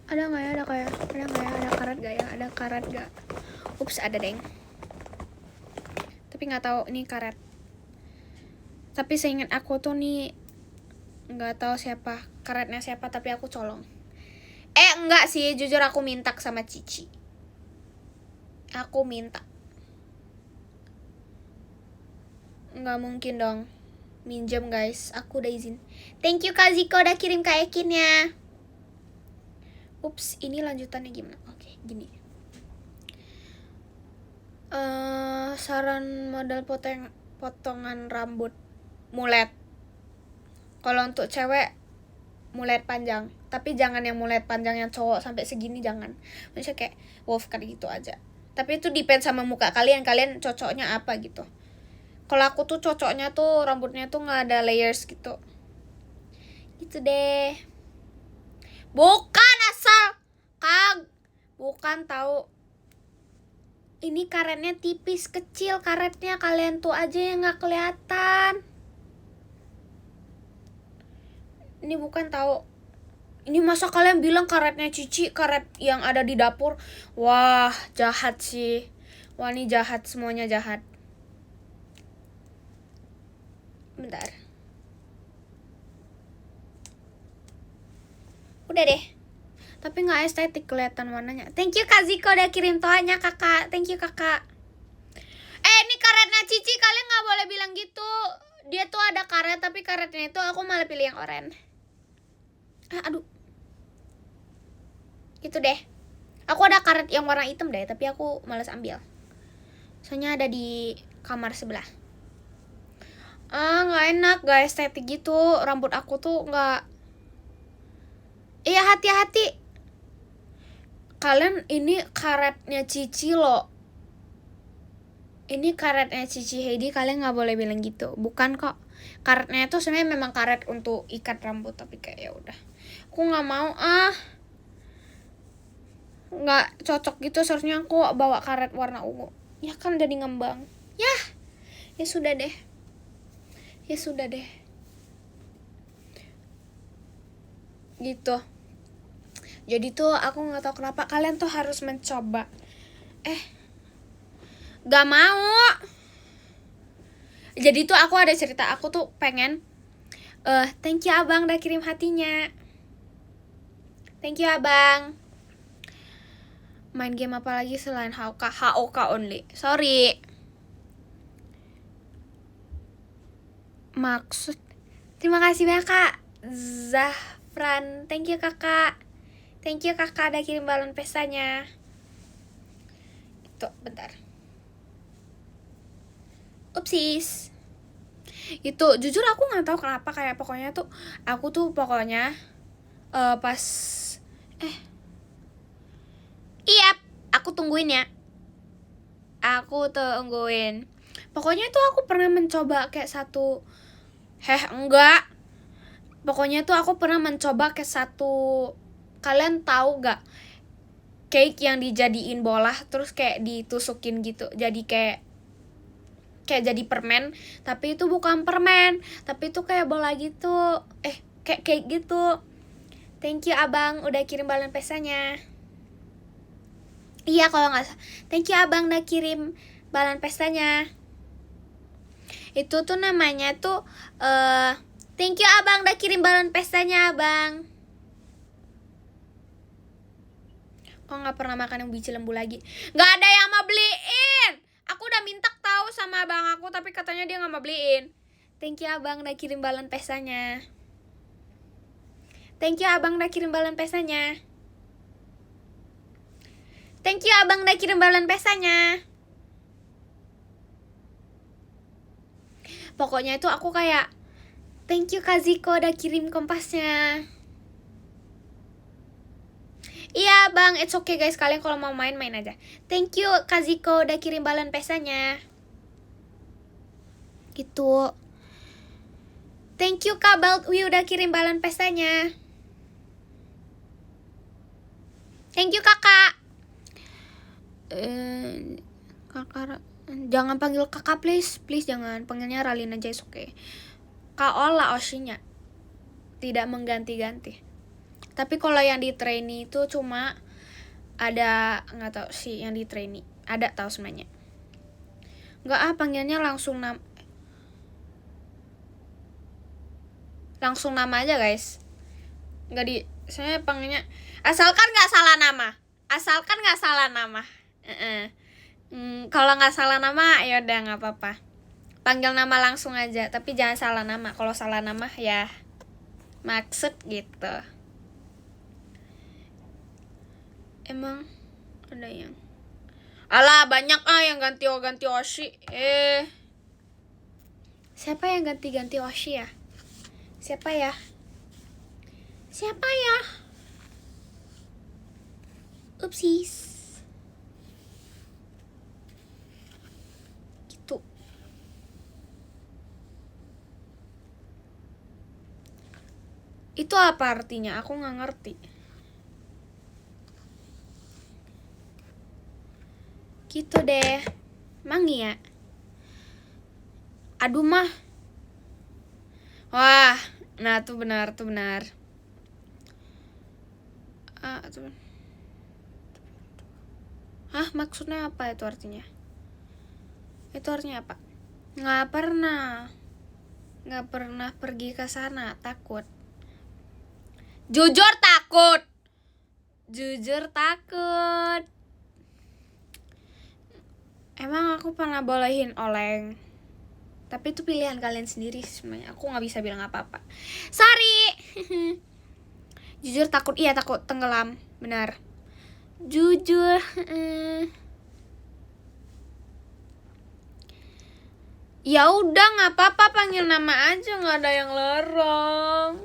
Ada nggak ya? Ada nggak ya? Ada karet nggak ya? Ada karet nggak? Ups, ada deng. Tapi nggak tahu ini karet. Tapi seingat aku tuh nih nggak tahu siapa karetnya siapa, tapi aku colong. Enggak sih, jujur aku minta sama Cici. Aku minta. Nggak mungkin dong minjem guys, aku udah izin. Thank you Kak Ziko udah kirim Kak Ekinnya. Ups, ini lanjutannya gimana? Oke, gini. Saran model potongan rambut mulet. Kalau untuk cewek mulet panjang, tapi jangan yang mulet panjang yang cowok sampai segini, jangan. Maksudnya kayak wolf cut gitu aja. Tapi itu depend sama muka kalian cocoknya apa gitu. Kalau aku tuh cocoknya tuh rambutnya tuh nggak ada layers gitu. Gitu deh. Bukan asal bukan tahu. Ini karetnya tipis kecil karetnya, kalian tuh aja yang nggak kelihatan. Ini bukan tahu. Ini masa kalian bilang karetnya Cici karet yang ada di dapur? Wah, jahat sih. Wah, ini jahat, semuanya jahat. Bentar. Udah deh. Tapi nggak estetik kelihatan warnanya. Thank you Kak Ziko udah kirim toanya kakak. Thank you kakak. Ini karetnya Cici, kalian nggak boleh bilang gitu. Dia tuh ada karet, tapi karetnya itu aku malah pilih yang oranye. Aduh. Gitu deh. Aku ada karet yang warna hitam deh, tapi aku malas ambil. Soalnya ada di kamar sebelah. Nggak enak, nggak estetik gitu. Rambut aku tuh nggak. Iya, hati-hati. Kalian ini karetnya Cici loh. Ini karetnya Cici Heidi, kalian nggak boleh bilang gitu. Bukan kok. Karetnya itu sebenarnya memang karet untuk ikat rambut, tapi kayak ya udah. Aku nggak mau nggak cocok gitu, seharusnya aku bawa karet warna ungu. Ya kan jadi ngembang. Ya sudah deh. Gitu. Jadi tuh aku nggak tahu kenapa kalian tuh harus mencoba. Gak mau. Jadi tuh aku ada cerita, aku tuh pengen. Thank you abang udah kirim hatinya. Thank you abang. Main game apa lagi selain HOK only. Sorry. Maksud. Terima kasih banyak Kak Zahfran. Thank you kakak. Thank you kakak udah kirim balon pestanya. Tuh, bentar. Upsis. Itu jujur aku nggak tahu kenapa, kayak pokoknya tuh aku tuh pokoknya pas iya, aku tungguin ya. Pokoknya tuh aku pernah mencoba kayak satu. Enggak. Pokoknya tuh aku pernah mencoba kayak satu. Kalian tahu gak? Cake yang dijadiin bola terus kayak ditusukin gitu. Jadi kayak jadi permen, tapi itu bukan permen, tapi itu kayak bola gitu. Kayak cake gitu. Thank you abang udah kirim balon pestanya. Iya kalau nggak salah. Thank you abang udah kirim balon pestanya. Itu tuh namanya tuh thank you abang udah kirim balon pestanya abang. Kok nggak pernah makan yang biji lembu lagi? Nggak ada yang mau beliin. Aku udah minta tahu sama abang aku, tapi katanya dia nggak mau beliin. Thank you abang udah kirim balon pestanya. Thank you abang udah kirim balon pestanya. Thank you abang udah kirim balon pestanya. Pokoknya itu aku kayak, thank you Kak Ziko udah kirim kompasnya. Iya bang, it's okay guys, kalian kalau mau main aja. Thank you Kak Ziko udah kirim balon pestanya. Gitu. Thank you Kak Baltwi udah kirim balon pestanya. Thank you kakak. Kakak, jangan panggil kakak please jangan, panggilnya Ralin aja, is okay. Kak Ola Oshinya tidak mengganti-ganti. Tapi kalau yang di trainee itu cuma ada, nggak tahu sih yang di trainee ada tahu sebenarnya. Nggak panggilnya langsung nama aja guys. Nggak di, saya panggilnya asalkan nggak salah nama. Kalau nggak salah nama ya udah nggak apa-apa. Panggil nama langsung aja, tapi jangan salah nama. Kalau salah nama ya maksud gitu. Emang ada yang alah banyak yang ganti Oshi. Siapa yang ganti Oshi ya? Siapa ya? Upsis. Gitu. Itu apa artinya? Aku nggak ngerti. Gitu deh. Mangi ya. Aduh mah. Wah, nah tuh benar. Tuh. Hah, maksudnya apa itu artinya? Itu artinya apa? Nggak pernah pergi ke sana, takut. Jujur takut. Emang aku pernah bolehin oleng, tapi itu pilihan kalian sendiri sebenarnya. Aku nggak bisa bilang apa-apa. Sorry. Jujur takut, iya takut tenggelam, benar. Jujur. Ya udah nggak apa-apa, panggil nama aja, nggak ada yang larang.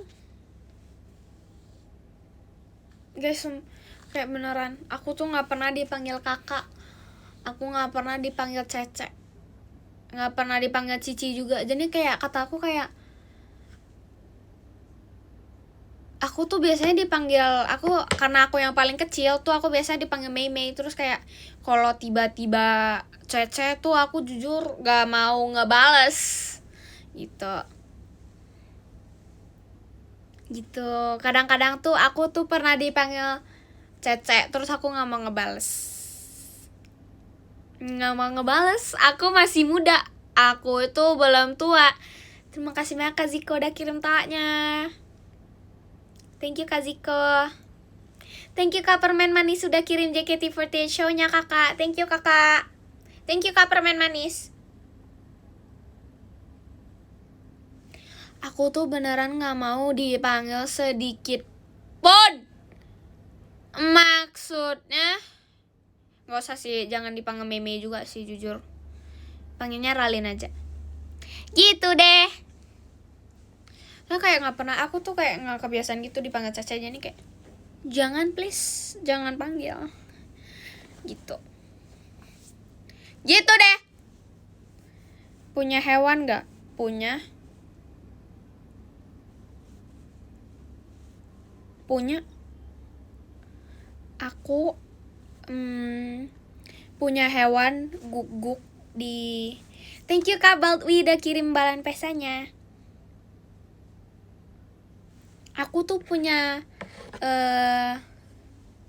Guys, kayak beneran, aku tuh nggak pernah dipanggil kakak. Aku nggak pernah dipanggil Cece, nggak pernah dipanggil Cici juga. Jadi kayak kata aku kayak, aku tuh biasanya dipanggil, karena aku yang paling kecil tuh aku biasanya dipanggil Mei. Terus kayak kalau tiba-tiba Cece tuh aku jujur gak mau ngebales gitu. Kadang-kadang tuh aku tuh pernah dipanggil Cece, terus aku gak mau ngebales. Aku masih muda, aku itu belum tua. Terima kasih banyak Kak Ziko udah kirim taaknya. Thank you Kak Ziko. Thank you Kak Permen Manis sudah kirim JKT48 show-nya kakak. Thank you kakak. Thank you Kak Permen Manis. Aku tuh beneran gak mau dipanggil sedikit pun. Maksudnya gak usah sih, jangan dipanggil Meme juga sih jujur. Panggilnya Ralin aja. Gitu deh. Nah kayak gak pernah, aku tuh kayak gak kebiasaan gitu dipanggil Caca aja nih, kayak jangan please, jangan panggil. Gitu deh. Punya hewan gak? Punya. Aku punya hewan guguk di. Thank you Kak Baltwi udah kirim balan pesanya. Aku tuh punya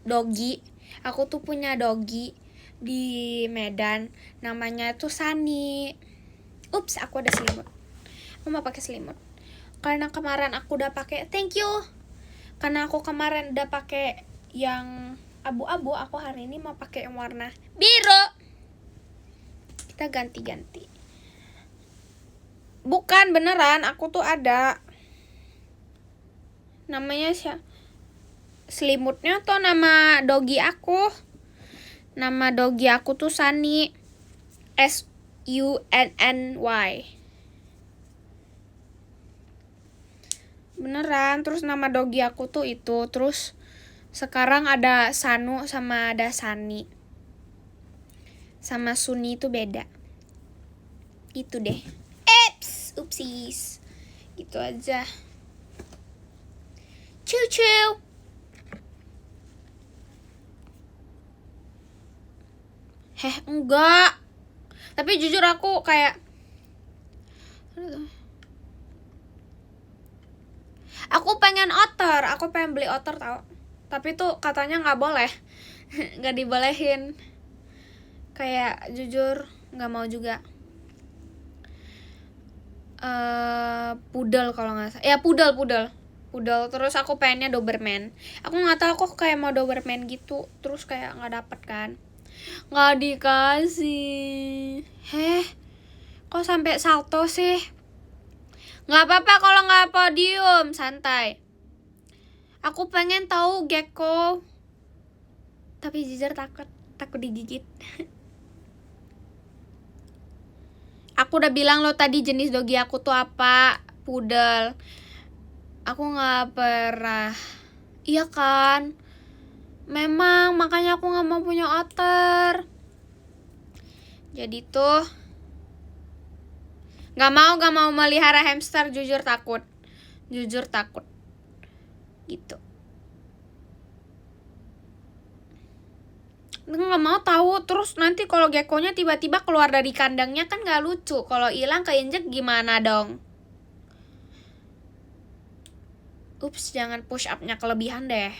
doggy. Aku tuh punya doggy di Medan, namanya tuh Sani. Ups, aku ada selimut. Aku mau pakai selimut. Karena kemarin aku udah pakai, thank you. Karena aku kemarin udah pakai yang abu-abu, aku hari ini mau pakai yang warna biru. Kita ganti-ganti. Bukan beneran, aku tuh ada. Namanya selimutnya tuh nama dogi aku. Nama dogi aku tuh Sunny. SUNNY. Beneran, terus nama dogi aku tuh itu. Terus sekarang ada Sanu sama ada Sani. Sama Suni itu beda. Itu deh. Upsis. Gitu aja. Cucu. Enggak. Tapi jujur aku kayak aku pengen otter, aku pengen beli otter tau. Tapi tuh katanya nggak boleh, nggak dibolehin. Kayak jujur nggak mau juga. Pudel kalau nggak salah. Ya pudel. Terus aku pengennya Doberman. Aku nggak tahu kok kayak mau Doberman gitu. Terus kayak nggak dapet kan. Nggak dikasih. Kok sampai salto sih? Nggak apa-apa kalau nggak podium, santai. Aku pengen tahu gecko. Tapi jujur takut digigit. Aku udah bilang lo tadi jenis dogi aku tuh apa? Pudel. Aku nggak pernah. Iya kan? Memang makanya aku nggak mau punya otter. Jadi tuh nggak mau melihara hamster. Jujur takut gitu. Nggak mau tahu. Terus nanti kalau geckonya tiba-tiba keluar dari kandangnya kan nggak lucu. Kalau hilang keinjek gimana dong? Ups, jangan push up-nya kelebihan deh.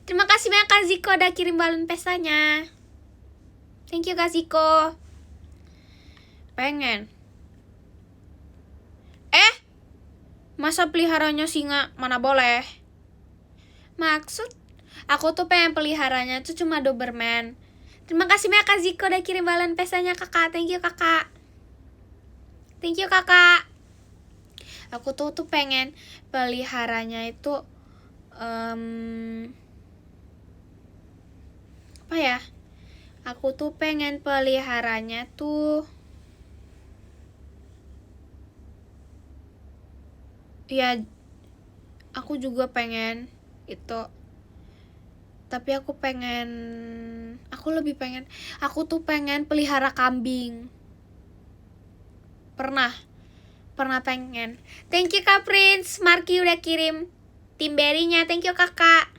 Terima kasih banyak Kak Ziko udah kirim balon pestanya. Thank you Kak Ziko. Pengen. Masa peliharanya singa? Mana boleh. Maksud aku tuh pengen peliharanya tuh cuma Doberman. Terima kasih banyak Kak Ziko udah kirim balon pestanya kakak. Thank you kakak. Aku tuh pengen peliharanya itu apa ya? Aku tuh pengen peliharanya tuh ya, aku juga pengen itu. Tapi aku tuh pengen pelihara kambing. Pernah pengen. Thank you Kak Prince. Marky udah kirim timberry-nya. Thank you kakak.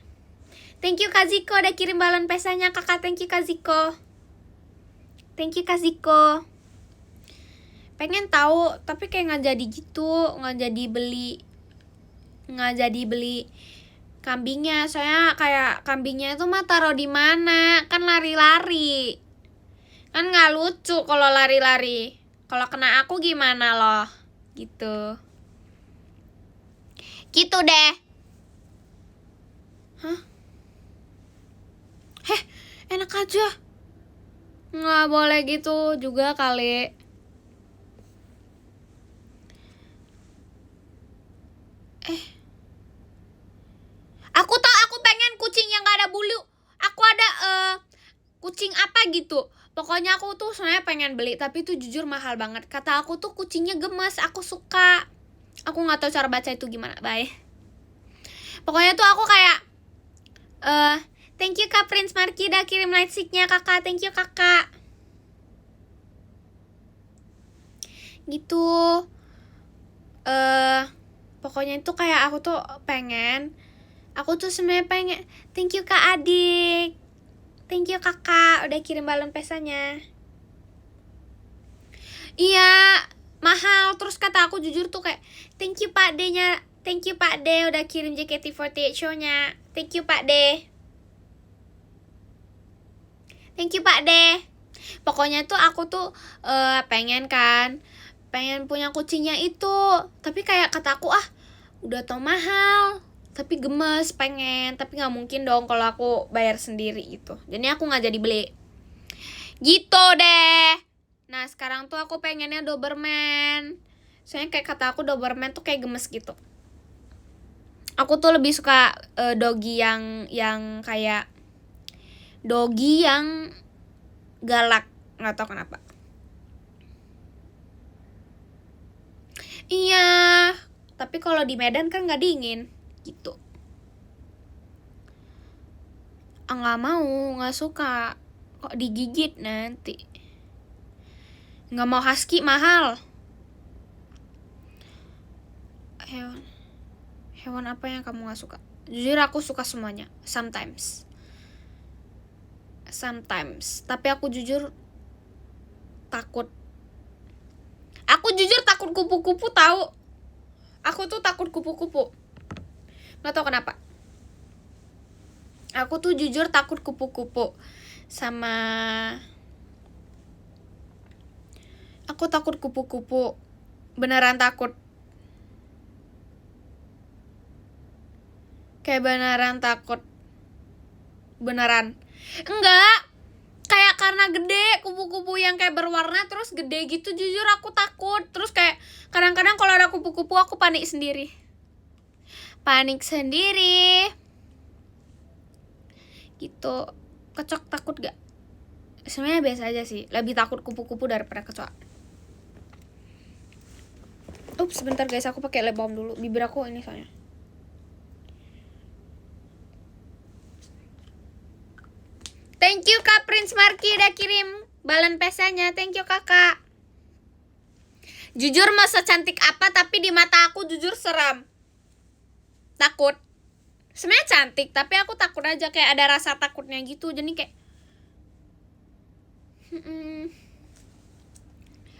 Thank you Kak Ziko udah kirim balon pesanya kakak. Thank you Kak Ziko. Pengen tahu tapi kayak nggak jadi gitu, nggak jadi beli kambingnya. Soalnya kayak kambingnya itu mah taruh di mana? Kan lari-lari. Kan nggak lucu kalau lari-lari. Kalau kena aku gimana loh? Gitu deh. Enak aja. Nggak boleh gitu juga kali. Aku pengen kucing yang gak ada bulu. Aku ada kucing apa gitu. Pokoknya aku tuh sebenarnya pengen beli, tapi itu jujur mahal banget. Kata aku tuh kucingnya gemes, aku suka. Aku nggak tahu cara baca itu gimana. Bye. Pokoknya tuh aku kayak thank you Kak Prince Marky udah kirim light stick-nya kakak. Thank you kakak. Gitu. Pokoknya itu kayak aku tuh sebenarnya pengen. Thank you Kak Adik. Thank you kakak udah kirim balon pesanya. Iya, mahal. Terus kata aku jujur tuh kayak thank you Pak D-nya. Thank you Pak D udah kirim JKT48 show-nya. Thank you Pak D. Thank you Pak D. Pokoknya tuh aku tuh pengen punya kucingnya itu, tapi kayak kataku udah tau mahal, tapi gemes pengen, tapi nggak mungkin dong kalau aku bayar sendiri gitu, jadi aku nggak jadi beli gitu deh. Nah sekarang tuh aku pengennya Doberman, soalnya kayak kata aku Doberman tuh kayak gemes gitu. Aku tuh lebih suka doggy yang kayak doggy yang galak, nggak tahu kenapa. Iya, tapi kalau di Medan kan nggak dingin gitu. Nggak mau, nggak suka, kok digigit nanti. Nggak mau husky, mahal. Hewan apa yang kamu nggak suka? Jujur aku suka semuanya, sometimes, tapi aku jujur takut. Aku jujur takut kupu-kupu tahu. Aku tuh takut kupu-kupu. Nggak tahu kenapa. Aku tuh jujur takut kupu-kupu. Sama aku takut kupu-kupu. Beneran takut. Kayak beneran takut. Beneran. Enggak. Kayak karena gede, kupu-kupu yang kayak berwarna terus gede gitu, jujur aku takut. Terus kayak kadang-kadang kalau ada kupu-kupu aku panik sendiri. Gitu. Kecoak takut gak? Sebenarnya biasa aja sih, lebih takut kupu-kupu daripada kecoak. Ups, sebentar guys, aku pakai lip balm dulu. Bibir aku ini soalnya. Thank you Kak Prince Marky udah kirim balon pesanya. Thank you kakak. Jujur mau secantik apa tapi di mata aku jujur seram. Takut. Sebenarnya cantik tapi aku takut aja, kayak ada rasa takutnya gitu. Jadi kayak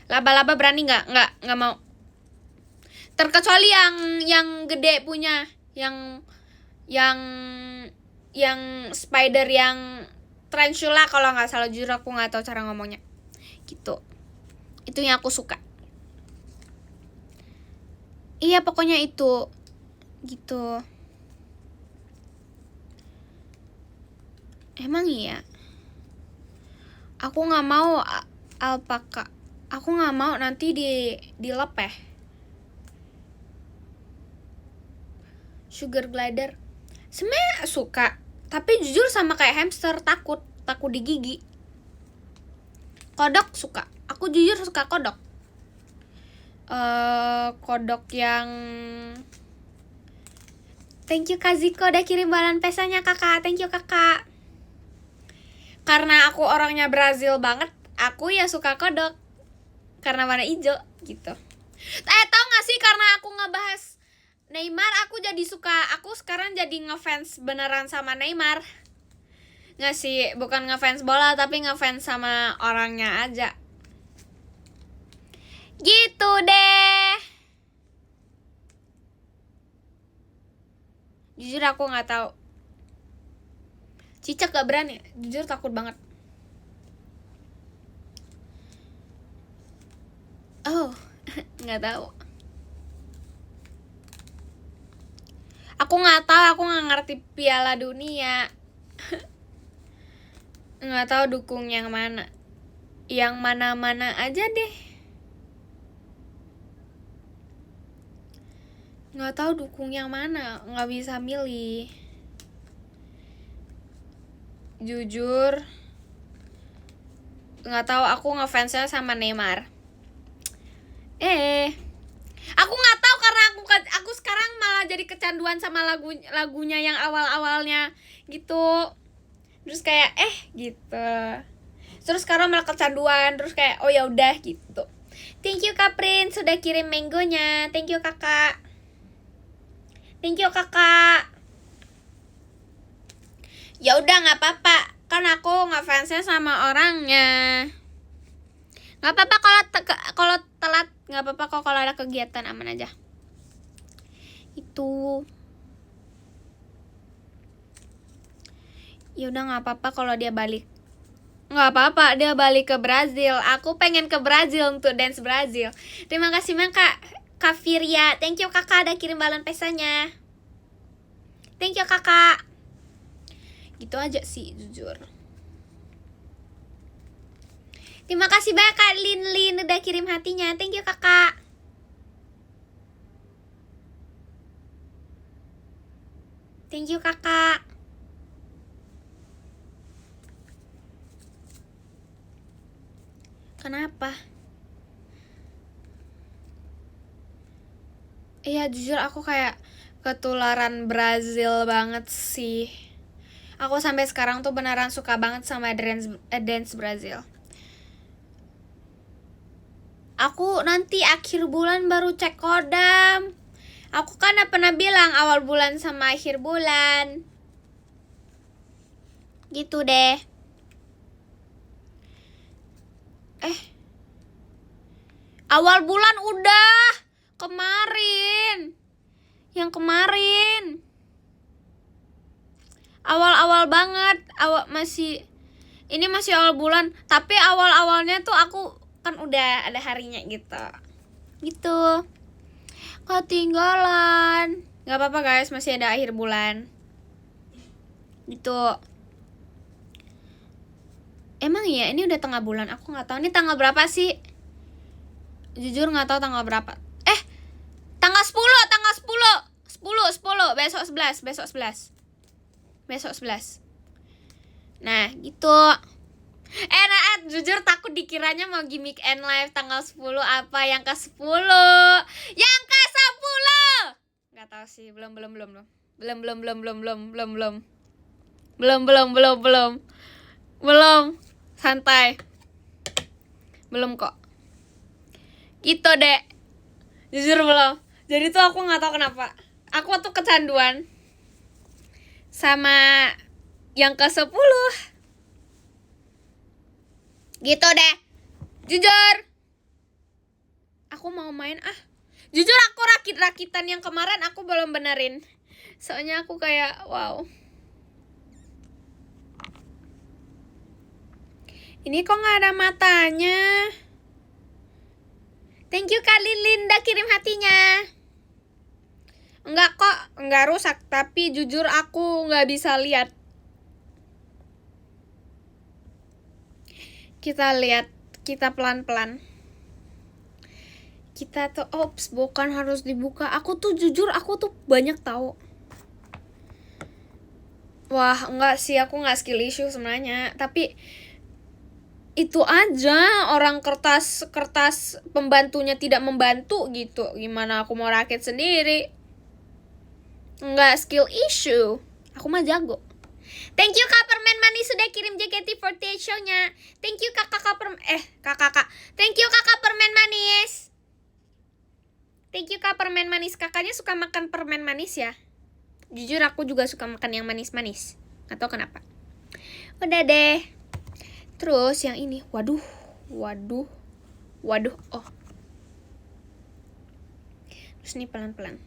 laba-laba berani nggak mau. Terkecuali yang gede punya, yang spider yang tarantula kalau nggak salah, jujur aku nggak tahu cara ngomongnya gitu. Itu yang aku suka. Iya pokoknya itu gitu. Emang iya. Aku nggak mau alpaka. Aku nggak mau nanti dilepeh. Sugar glider. Sebenarnya suka, tapi jujur sama kayak hamster, takut di gigi. Kodok suka. Aku jujur suka kodok. Kodok yang thank you Kaziko udah kirim balon pesanya kakak. Thank you kakak. Karena aku orangnya Brazil banget, aku ya suka kodok karena warna hijau gitu. Tau gak sih, karena aku ngebahas Neymar, aku jadi suka. Aku sekarang jadi ngefans beneran sama Neymar. Nggak sih, bukan ngefans bola, tapi ngefans sama orangnya aja. Gitu deh. Jujur aku nggak tahu. Cicak gak berani. Jujur takut banget. Oh, nggak tahu. Aku nggak tahu, aku nggak ngerti Piala Dunia. Nggak tahu dukung yang mana. Yang mana-mana aja deh. Nggak tahu dukung yang mana, nggak bisa milih. Jujur, nggak tahu, aku ngefansnya sama Neymar. Aku nggak tahu karena aku sekarang malah jadi kecanduan sama lagunya yang awal-awalnya gitu. Terus kayak gitu. Terus sekarang malah kecanduan, terus kayak oh ya udah gitu. Thank you Kak Prince sudah kirim mangonya. Thank you kakak. Thank you kakak. Ya udah nggak apa-apa, kan aku ngefansnya sama orangnya. Nggak apa-apa kalau telat, nggak apa-apa kok kalau ada kegiatan, aman aja. Itu. Ya udah nggak apa-apa kalau dia balik. Nggak apa-apa, dia balik ke Brazil. Aku pengen ke Brazil untuk dance Brazil. Terima kasih banyak Kak Firya. Thank you kakak udah kirim balon pesanya. Thank you kakak. Gitu aja sih jujur. Terima kasih banyak Kak Lin udah kirim hatinya. Thank you kakak. Thank you kakak. Kenapa? Iya jujur aku kayak ketularan Brazil banget sih. Aku sampai sekarang tuh beneran suka banget sama dance Brazil. Aku nanti akhir bulan baru cek kodam. Aku kan pernah bilang awal bulan sama akhir bulan. Gitu deh. Awal bulan udah kemarin. Yang kemarin. Awal-awal banget. Ini masih awal bulan. Tapi awal-awalnya tuh aku kan udah ada harinya gitu. Gitu. Ketinggalan. Gak apa-apa guys, masih ada akhir bulan. Gitu. Emang ya ini udah tengah bulan. Aku gak tahu ini tanggal berapa sih. Jujur gak tahu tanggal berapa. Tanggal 10. 10. Besok 11. Nah gitu. Jujur takut dikiranya mau gimmick end live tanggal 10 apa yang ke 10. Yang ke 10. Gak tahu sih, belum. Santai. Belum kok. Gitu deh. Jujur belum. Jadi tuh aku gak tahu kenapa. Aku tuh kecanduan sama yang ke 10. Gitu deh. Jujur. Aku mau main Jujur aku rakit-rakitan yang kemarin aku belum benerin. Soalnya aku kayak wow. Ini kok gak ada matanya. Thank you Kak Linda kirim hatinya. Enggak kok, enggak rusak. Tapi jujur aku gak bisa lihat. Kita lihat, kita pelan-pelan. Kita tuh, bukan harus dibuka. Aku tuh jujur, aku tuh banyak tahu. Wah, enggak sih, aku gak skill issue sebenarnya. Tapi itu aja orang kertas pembantunya tidak membantu gitu. Gimana aku mau rakit sendiri? Enggak skill issue. Aku mah jago. Thank you Kak Permen Manis sudah kirim JKT48 show-nya. Thank you Kakak Thank you Kakak Permen Manis. Thank you Kak Permen Manis. Kakaknya suka makan permen manis ya? Jujur aku juga suka makan yang manis-manis. Gak tau kenapa. Udah deh. Terus yang ini, waduh. Terus nih pelan-pelan.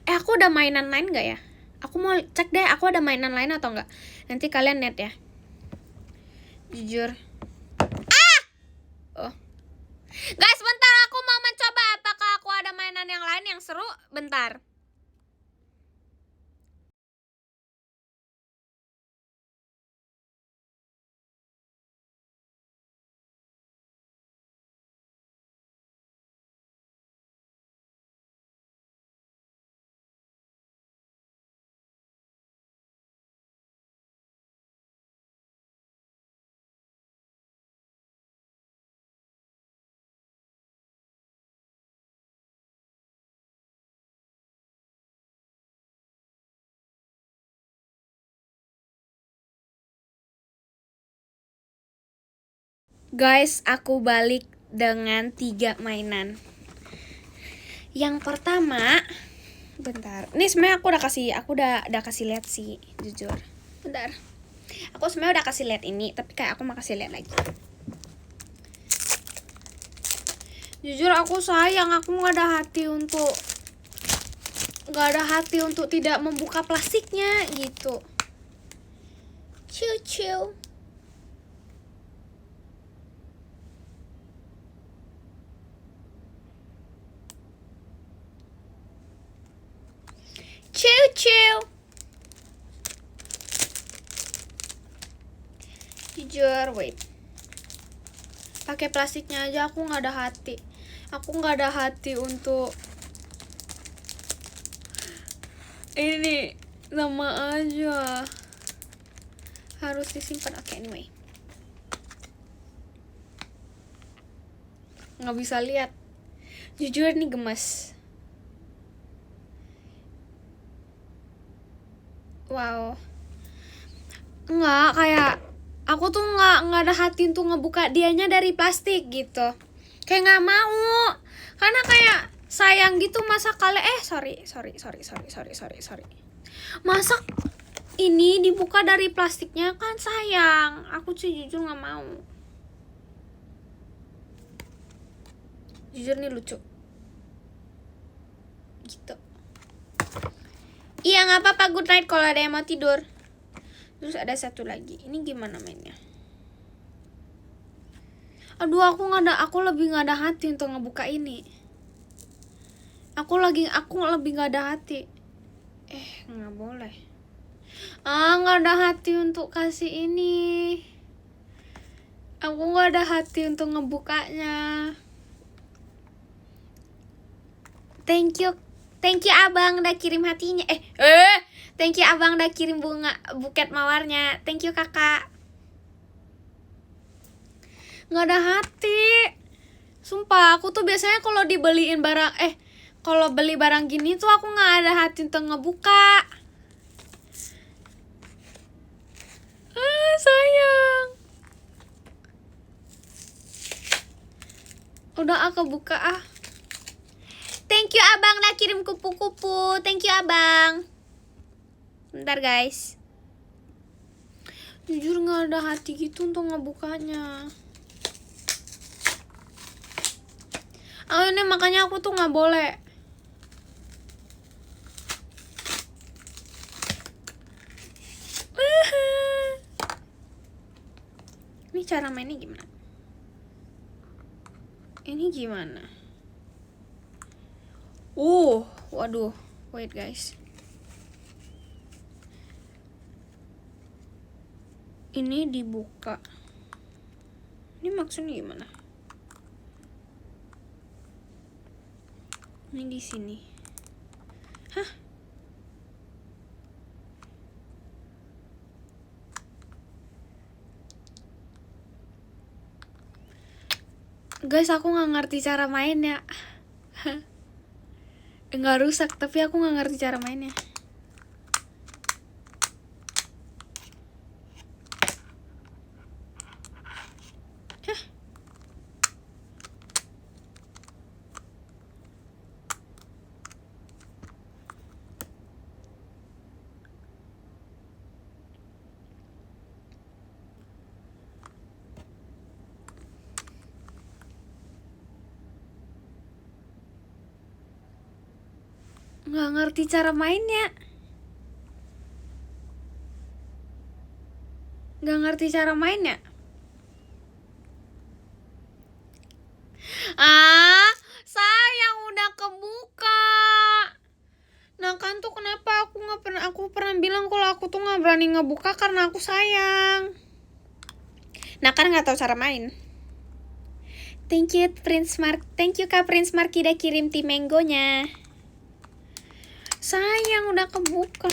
Aku udah mainan lain gak ya? Aku mau cek deh, aku ada mainan lain atau enggak. Nanti kalian net ya. Jujur. Guys, bentar aku mau mencoba apakah aku ada mainan yang lain yang seru. Bentar. Guys, aku balik dengan 3 mainan. Yang pertama, bentar. Ini sebenarnya aku udah kasih lihat sih, jujur. Bentar. Aku sebenarnya udah kasih lihat ini, tapi kayak aku mau kasih lihat lagi. Jujur aku sayang, aku nggak ada hati untuk tidak membuka plastiknya gitu. Ciu. Ciu. Jujur, wait. Pakai plastiknya aja aku nggak ada hati. Aku nggak ada hati untuk ini. Sama aja. Harus disimpan. Oke, anyway. Nggak bisa lihat. Jujur nih gemes. Wow. Nggak, kayak aku tuh nggak ada hati untuk ngebuka dianya dari plastik gitu. Kayak nggak mau. Karena kayak sayang gitu, masa kalian sorry. Masa ini dibuka dari plastiknya, kan sayang. Aku sih jujur nggak mau. Jujur nih lucu gitu. Iya nggak apa-apa, good night kalau ada yang mau tidur. Terus ada satu lagi, ini gimana mainnya? Aduh, aku lebih nggak ada hati untuk ngebuka ini. Aku lebih nggak ada hati. Nggak boleh. Nggak ada hati untuk kasih ini. Aku nggak ada hati untuk ngebukanya. Thank you abang udah kirim hatinya. Thank you abang udah kirim buket mawarnya. Thank you kakak. Nggak ada hati. Sumpah, aku tuh biasanya kalau dibeliin barang, kalau beli barang gini tuh aku nggak ada hati untuk ngebuka. Sayang. Udah aku buka Thank you abang udah kirim kupu-kupu. Thank you abang. Bentar guys. Jujur gak ada hati gitu untuk ngebukanya. Ini makanya aku tuh gak boleh. Ini cara mainnya gimana? Ini gimana? Waduh. Wait guys. Ini dibuka. Ini maksudnya gimana? Ini di sini. Hah? Guys, aku nggak ngerti cara mainnya. Nggak rusak, tapi aku nggak ngerti cara mainnya. Nggak ngerti cara mainnya. Nggak ngerti cara mainnya. Sayang udah kebuka. Nah kan tuh kenapa aku pernah bilang kalau aku tuh nggak berani ngebuka karena aku sayang. Nah kan nggak tahu cara main. Thank you Kak Prince Marky udah kirim tim mangonya. Sayang udah kebuka.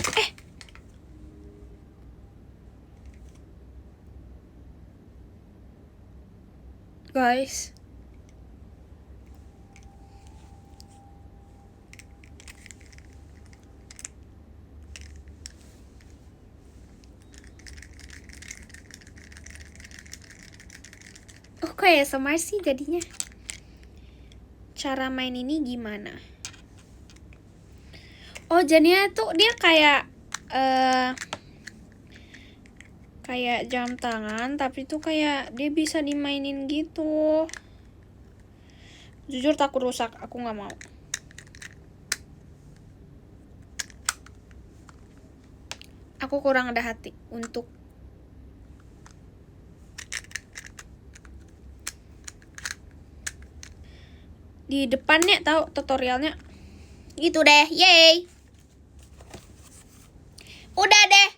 Guys. Kayak sama sih jadinya. Cara main ini gimana? Jadinya tuh dia kayak jam tangan, tapi tuh kayak dia bisa dimainin gitu. Jujur takut rusak, aku nggak mau. Aku kurang ada hati untuk di depannya tahu tutorialnya gitu deh. Yay. Udah deh.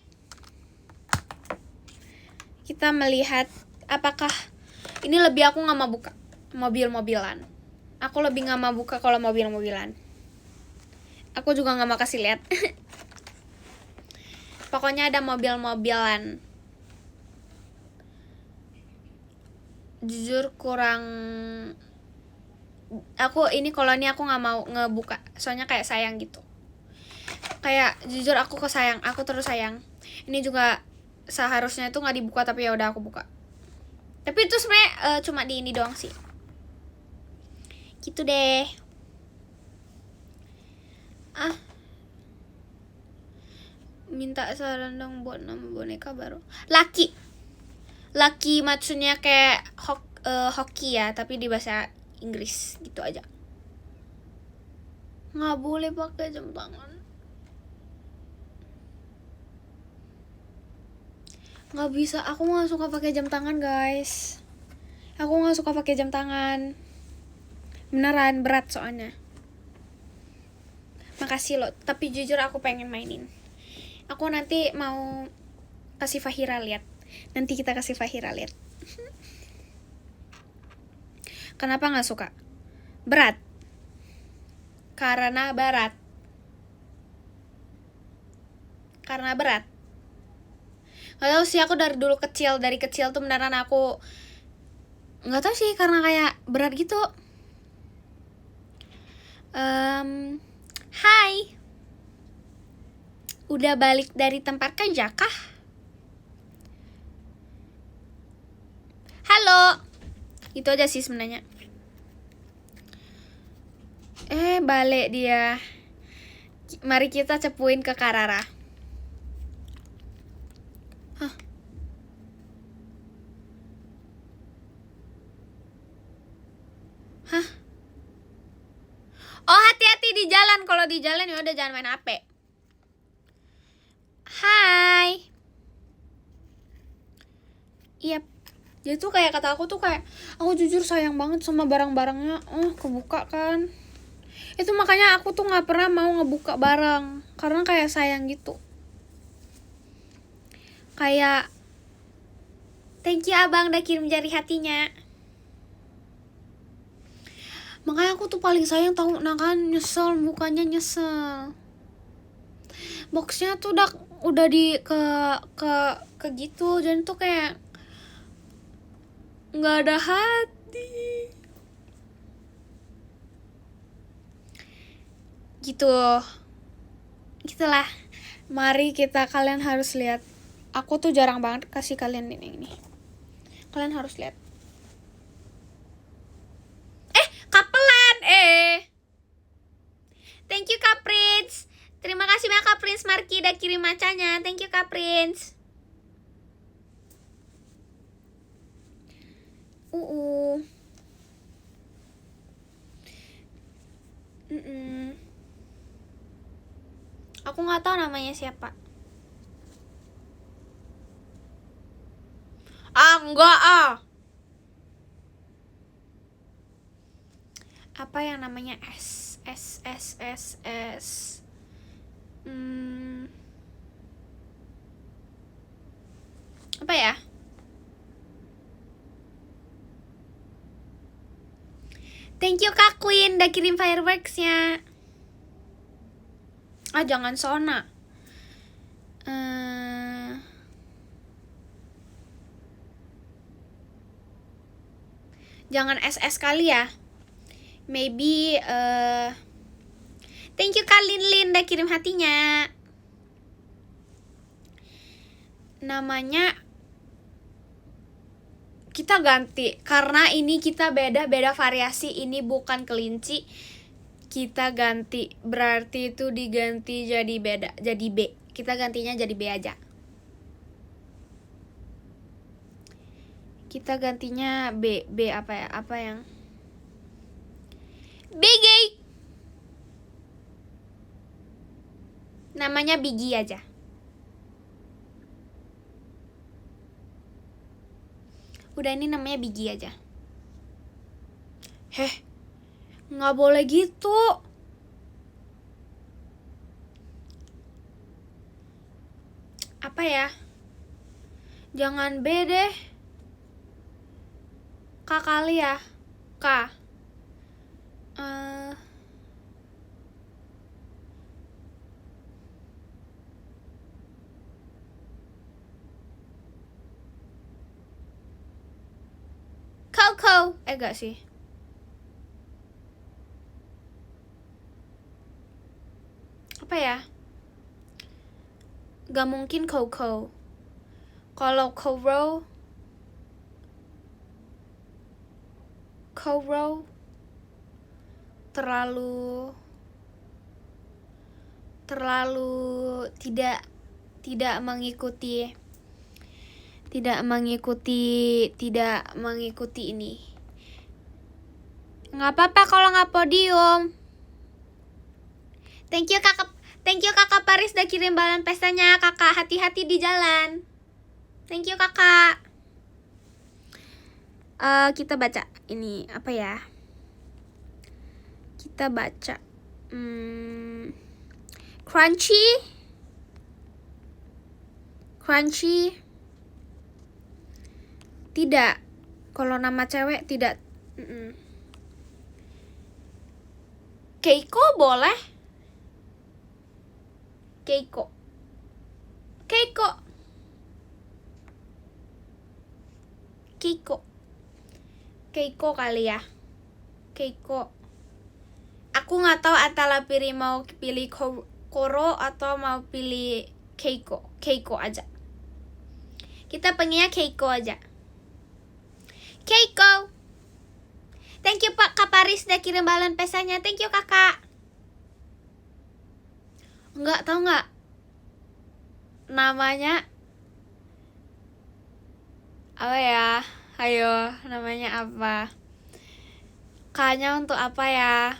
Kita melihat apakah ini lebih aku nggak mau buka mobil-mobilan. Aku lebih nggak mau buka kalau mobil-mobilan. Aku juga nggak mau kasih lihat. Pokoknya ada mobil-mobilan. Jujur kurang. Aku nggak mau ngebuka. Soalnya kayak sayang gitu. Kayak jujur aku terus sayang. Ini juga seharusnya itu nggak dibuka tapi ya udah aku buka. Tapi itu sebenarnya cuma di ini doang sih. Gitu deh. Minta saran dong buat nama boneka baru. Lucky maksudnya kayak hoki ya, tapi di bahasa Inggris gitu aja. Nggak boleh pakai jam tangan. Nggak bisa, aku nggak suka pakai jam tangan guys. Aku nggak suka pakai jam tangan. Beneran berat soalnya. Makasih loh, tapi jujur aku pengen mainin. Aku nanti mau kasih Fahira lihat. Nanti kita kasih Fahira lihat. Kenapa nggak suka? Berat. Karena berat. Gak tau sih, aku dari kecil tuh beneran aku nggak tahu sih, karena kayak berat gitu. Hai, udah balik dari tempat kerja kah? Halo, itu aja sih sebenarnya. Balik dia. Mari kita cepuin ke Karara. Hah? Oh, hati-hati di jalan. Kalau di jalan ya udah jangan main HP. Hai. Iya. Jadi tuh kayak kata aku tuh kayak aku jujur sayang banget sama barang-barangnya. Kebuka kan. Itu makanya aku tuh nggak pernah mau ngebuka barang karena kayak sayang gitu. Kayak thank you abang udah kirim jari hatinya. Makanya aku tuh paling sayang tahu, nah kan nyesel, bukannya nyesel. Boxnya tuh udah di ke gitu, dan tuh kayak nggak ada hati. Gitulah. Mari kalian harus lihat. Aku tuh jarang banget kasih kalian ini. Kalian harus lihat. Kapelan. Thank you Kak Prince. Terima kasih banyak Kak Prince Marki udah kirim macanya. Thank you Kak Prince. Aku nggak tahu namanya siapa. Enggak Apa yang namanya S. Apa ya? Thank you Kak Queen udah kirim fireworksnya. Jangan Sona. Jangan SS kali ya. Maybe thank you Kak Lin udah kirim hatinya. Namanya kita ganti karena ini kita beda variasi. Ini bukan kelinci. Kita ganti, berarti itu diganti jadi B. Kita gantinya jadi B aja. Kita gantinya B apa ya? Apa yang Biggie. Namanya Biggie aja. Udah, ini namanya Biggie aja. Nggak boleh gitu. Apa ya? Jangan B deh. K kali ya. K. Coco. Gak sih. Apa ya? Gak mungkin Coco. Kalau Coro terlalu tidak mengikuti ini. Nggak apa-apa kalau nggak podium. Thank you kakak Paris udah kirim balon pestanya. Kakak hati-hati di jalan. Thank you kakak. Kita baca ini apa ya? Kita baca Crunchy tidak. Kalau nama cewek tidak. Keiko boleh. Keiko kali ya. Keiko. Aku nggak tahu antara mau pilih Koro atau mau pilih Keiko. Keiko aja. Kita pengennya Keiko aja. Keiko. Thank you Pak Kak Paris udah kirim balon pesannya. Thank you kakak. Enggak, tahu nggak namanya apa ya? Ayo, namanya apa? K-nya untuk apa ya?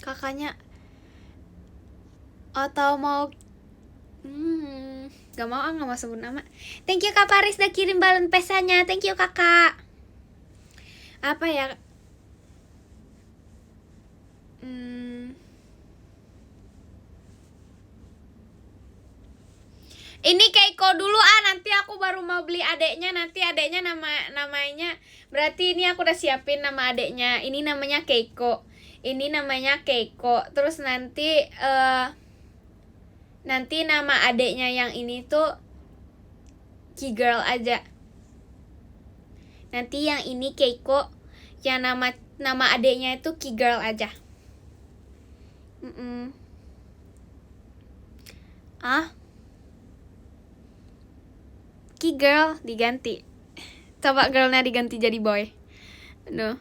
Kakaknya atau mau gak mau sebut nama. Thank you Kak Paris udah kirim balon pesannya. Thank you kakak. Apa ya? Ini Keiko dulu nanti aku baru mau beli adeknya. Nanti adeknya namanya berarti ini aku udah siapin nama adeknya. Ini namanya Keiko. Ini namanya Keiko. Terus nanti nama adeknya yang ini tuh K-Girl aja. Nanti yang ini Keiko, yang nama adeknya itu K-Girl aja. K-Girl diganti. Coba girlnya diganti jadi boy. Aduh.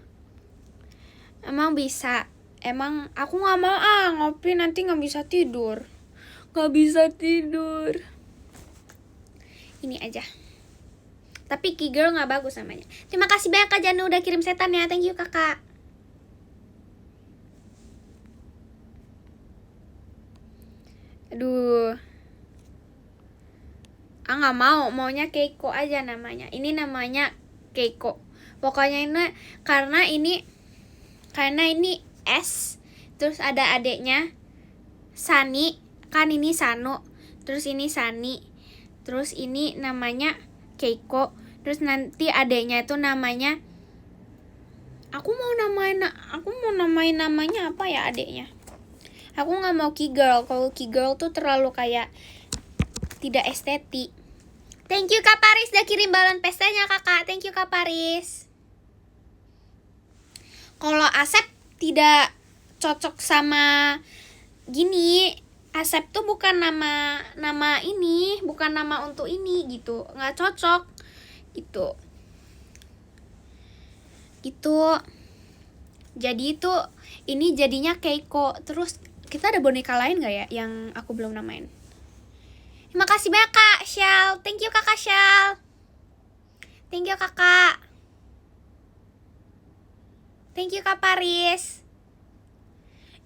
Emang bisa. Emang aku gak mau ngopi nanti gak bisa tidur. Ini aja. Tapi K-Girl gak bagus namanya. Terima kasih banyak Kak Janu udah kirim setan ya. Thank you kakak. Aduh. Gak mau. Maunya Keiko aja namanya. Ini namanya Keiko. Pokoknya ini karena ini S. Terus ada adeknya Sani. Kan ini Sano. Terus ini Sani. Terus ini namanya Keiko. Terus nanti adeknya itu namanya Aku mau namain namanya apa ya adeknya? Aku nggak mau K-Girl. Kalau K-Girl tuh terlalu kayak tidak estetik. Thank you Kak Paris udah kirim balon pestanya kakak. Thank you Kak Paris. Kalau Asep tidak cocok sama gini. Asep tuh bukan nama ini, bukan nama untuk ini gitu. Nggak cocok gitu. Jadi itu ini jadinya Keiko. Terus kita ada boneka lain gak ya yang aku belum namain? Terima kasih banyak Kak Shell. Thank you Kakak Shell. Thank you kakak. Thank you Kak Paris.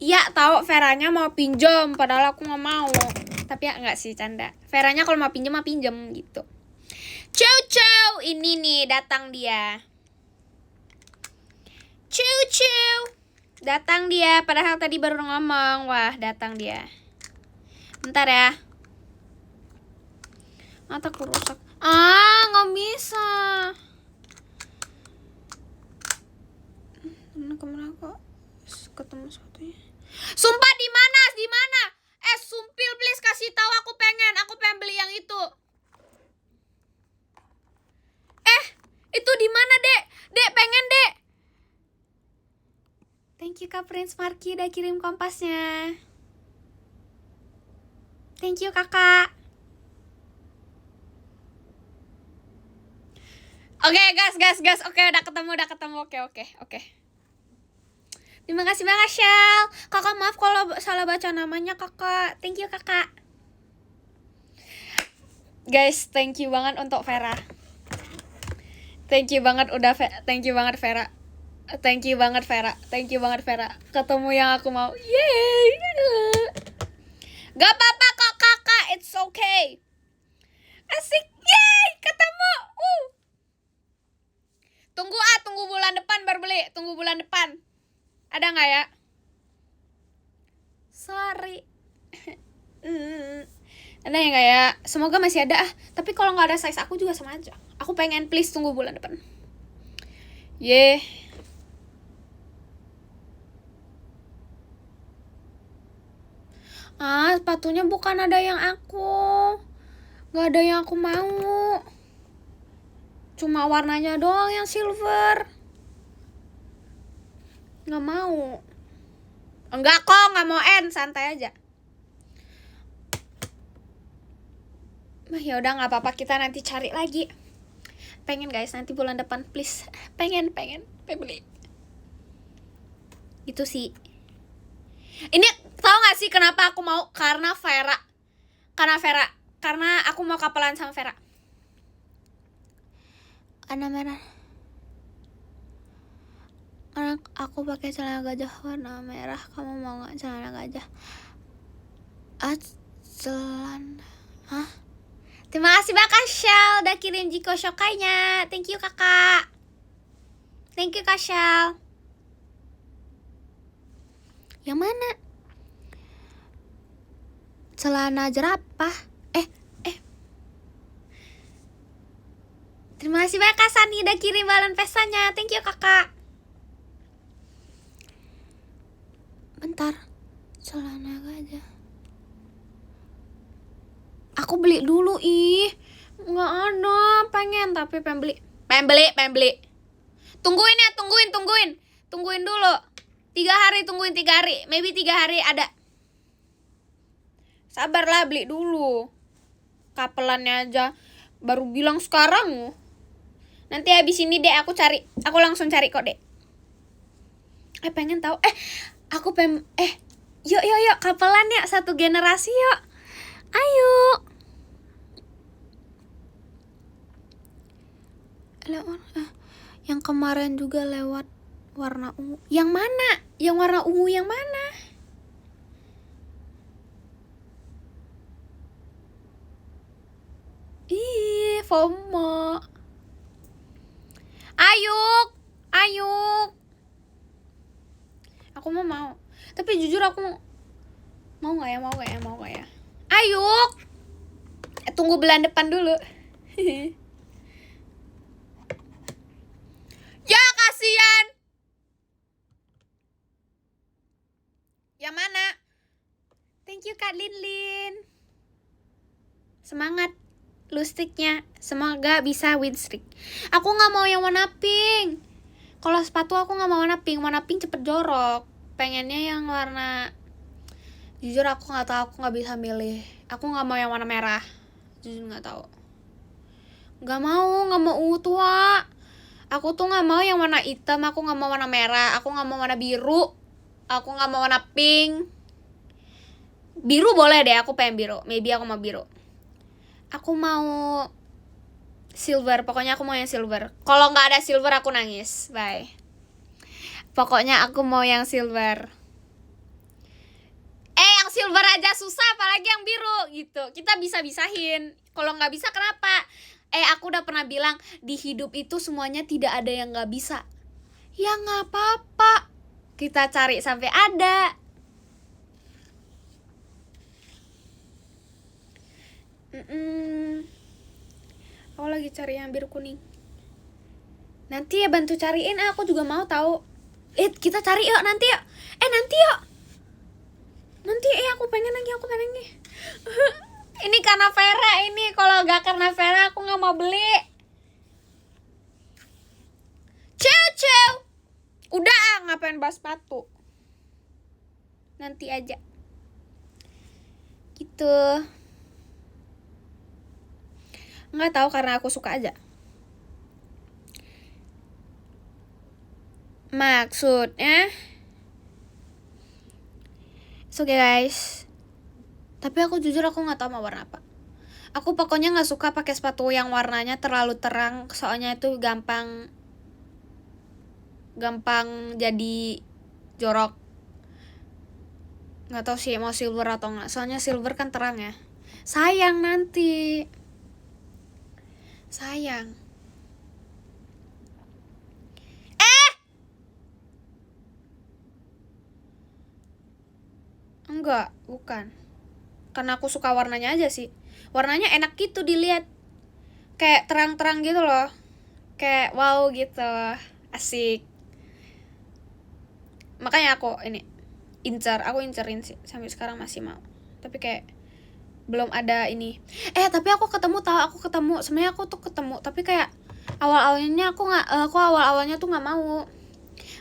Iya tahu Veranya mau pinjam, padahal aku nggak mau. Tapi ya nggak sih, canda. Veranya kalau mau pinjam mah pinjam gitu. Ciao ciao, ini nih datang dia. Cucu. Datang dia, padahal tadi baru ngomong. Wah, datang dia. Bentar ya. Mataku rusak. Nggak bisa. Kemana kok? Ketemu satunya. Sumpah di mana? Di mana? Sumpil please kasih tahu, aku pengen beli yang itu. Itu di mana, Dek? Dek pengen, Dek. Thank you Kak Prince Marky udah kirim kompasnya. Thank you Kakak. Oke, gas. Oke, udah ketemu. Oke. Terima kasih banget, Shell. Kakak maaf kalau salah baca namanya, Kakak. Thank you, Kakak. Guys, thank you banget untuk Vera. Thank you banget Vera. Thank you banget Vera. Ketemu yang aku mau. Yeay. Gak apa-apa kok, Kakak. It's okay. Asik. Yeay, ketemu. Tunggu bulan depan baru beli. Tunggu bulan depan. Ada nggak ya? Sorry. Ada ya nggak ya? Semoga masih ada. Tapi kalau nggak ada size aku juga sama aja. Aku pengen, please tunggu bulan depan. Sepatunya bukan ada yang aku. Nggak ada yang aku mau. Cuma warnanya doang yang silver. Nggak mau. Enggak kok, nggak mau santai aja. Ya udah nggak apa-apa, kita nanti cari lagi. Pengen guys, nanti bulan depan please. Pengen beli. Itu sih. Ini tau nggak sih kenapa aku mau? Karena Vera. Karena aku mau kapelan sama Vera. Warna merah. Aku pakai celana gajah warna merah. Kamu mau nggak celana gajah? Celana. Terima kasih banget Shell udah kirim Jiko Shokainya. Thank you Kakak. Thank you Kak Shell. Yang mana? Celana jerapah. Terima kasih banyak Kak Sani udah kirim balon pestanya. Thank you Kakak. Bentar. Celana gajah. Aku beli dulu nggak ada. Pengen beli. Tungguin dulu. 3 hari, tungguin 3 hari. Maybe 3 hari ada. Sabarlah, beli dulu. Kapelannya aja baru bilang sekarang. Nanti habis ini deh aku langsung cari kok deh. Pengen tahu. Yuk kapelan ya, satu generasi yuk. Ayo. Yang kemarin juga lewat warna ungu. Yang mana? Yang warna ungu yang mana? FOMO. Ayuk. Aku mau. Tapi jujur aku mau nggak ya? Ayuk. Tunggu bulan depan dulu. Ya kasihan. Yang mana? Thank you Kak Lin. Semangat lustiknya. Semoga bisa win streak. Aku nggak mau yang warna pink. Kalau sepatu aku nggak mau warna pink. Warna pink cepet jorok. Pengennya yang warna. Jujur aku nggak tahu. Aku nggak bisa milih. Aku nggak mau yang warna merah. Jujur nggak tahu. Nggak mau ungu tua. Aku tuh nggak mau yang warna hitam. Aku nggak mau warna merah. Aku nggak mau warna biru. Aku nggak mau warna pink. Biru boleh deh. Aku pengen biru. Maybe aku mau biru. Aku mau silver. Pokoknya aku mau yang silver. Kalau nggak ada silver aku nangis. Bye. Pokoknya aku mau yang silver. Yang silver aja susah, apalagi yang biru gitu. Kita bisa-bisahin. Kalau nggak bisa kenapa? Aku udah pernah bilang di hidup itu semuanya tidak ada yang nggak bisa. Ya nggak apa-apa, kita cari sampai ada. Aku lagi cari yang biru kuning. Nanti ya bantu cariin, aku juga mau tahu. Kita cari yuk nanti yuk. Nanti yuk. Nanti aku pengen lagi. Ini karena Vera ini, kalau gak karena Vera aku nggak mau beli. Cew. Udah ngapain bahas sepatu. Nanti aja. Gitu. Nggak tahu, karena aku suka aja. Maksudnya it's okay guys. Tapi aku jujur aku nggak tahu mau warna apa. Aku pokoknya nggak suka pakai sepatu yang warnanya terlalu terang, soalnya itu gampang jadi jorok. Nggak tahu sih mau silver atau nggak, soalnya silver kan terang ya. Sayang nanti. Sayang. Enggak, bukan. Karena aku suka warnanya aja sih. Warnanya enak gitu dilihat. Kayak terang-terang gitu loh. Kayak wow gitu. Asik. Makanya aku incerin sih. Sampai sekarang masih mau. Tapi kayak belum ada ini. Tapi aku ketemu. Sebenarnya aku tuh ketemu, tapi kayak awal-awalnya awal-awalnya tuh nggak mau.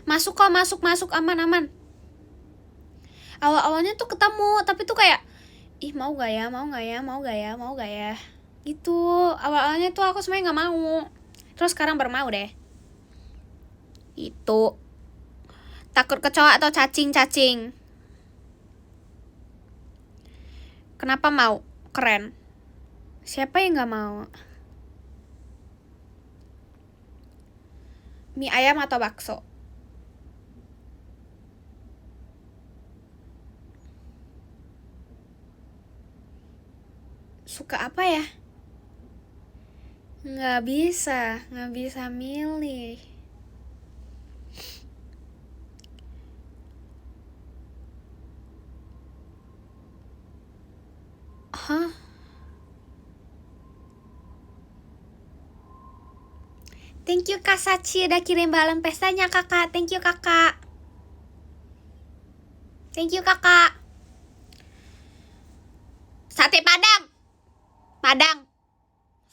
Masuk aman. Awal-awalnya tuh ketemu, tapi tuh kayak mau gak ya gitu. Awal-awalnya tuh aku sebenarnya nggak mau, terus sekarang baru mau deh. Itu takut kecoa atau cacing. Kenapa mau? Keren. Siapa yang nggak mau? Mie ayam atau bakso? Suka apa ya? Nggak bisa milih. Hah? Thank you Kak Sachi udah kirim balon pestanya kakak. Thank you kakak.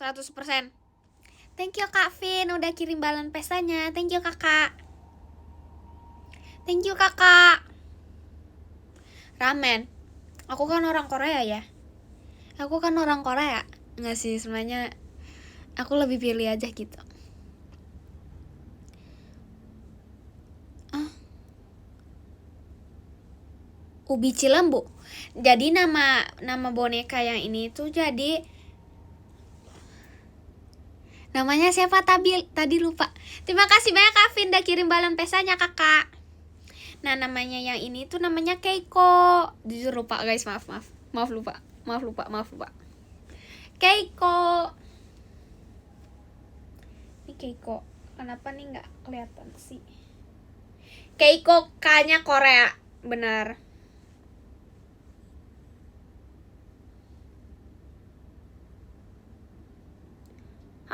100%. Thank you Kak Vin udah kirim balon pestanya. Thank you kakak. Ramen. Aku kan orang Korea ya. Nggak sih, sebenarnya aku lebih pilih aja gitu. Ubi Cilembu. Jadi nama boneka yang ini tuh jadi namanya siapa tadi lupa. Terima kasih banyak Kak Vin udah kirim balon pestanya kakak. Nah, namanya yang ini tuh namanya Keiko. Jujur lupa guys, maaf lupa. Keiko. Ini Keiko. Kenapa nih nggak kelihatan sih? Keiko K-nya Korea, benar.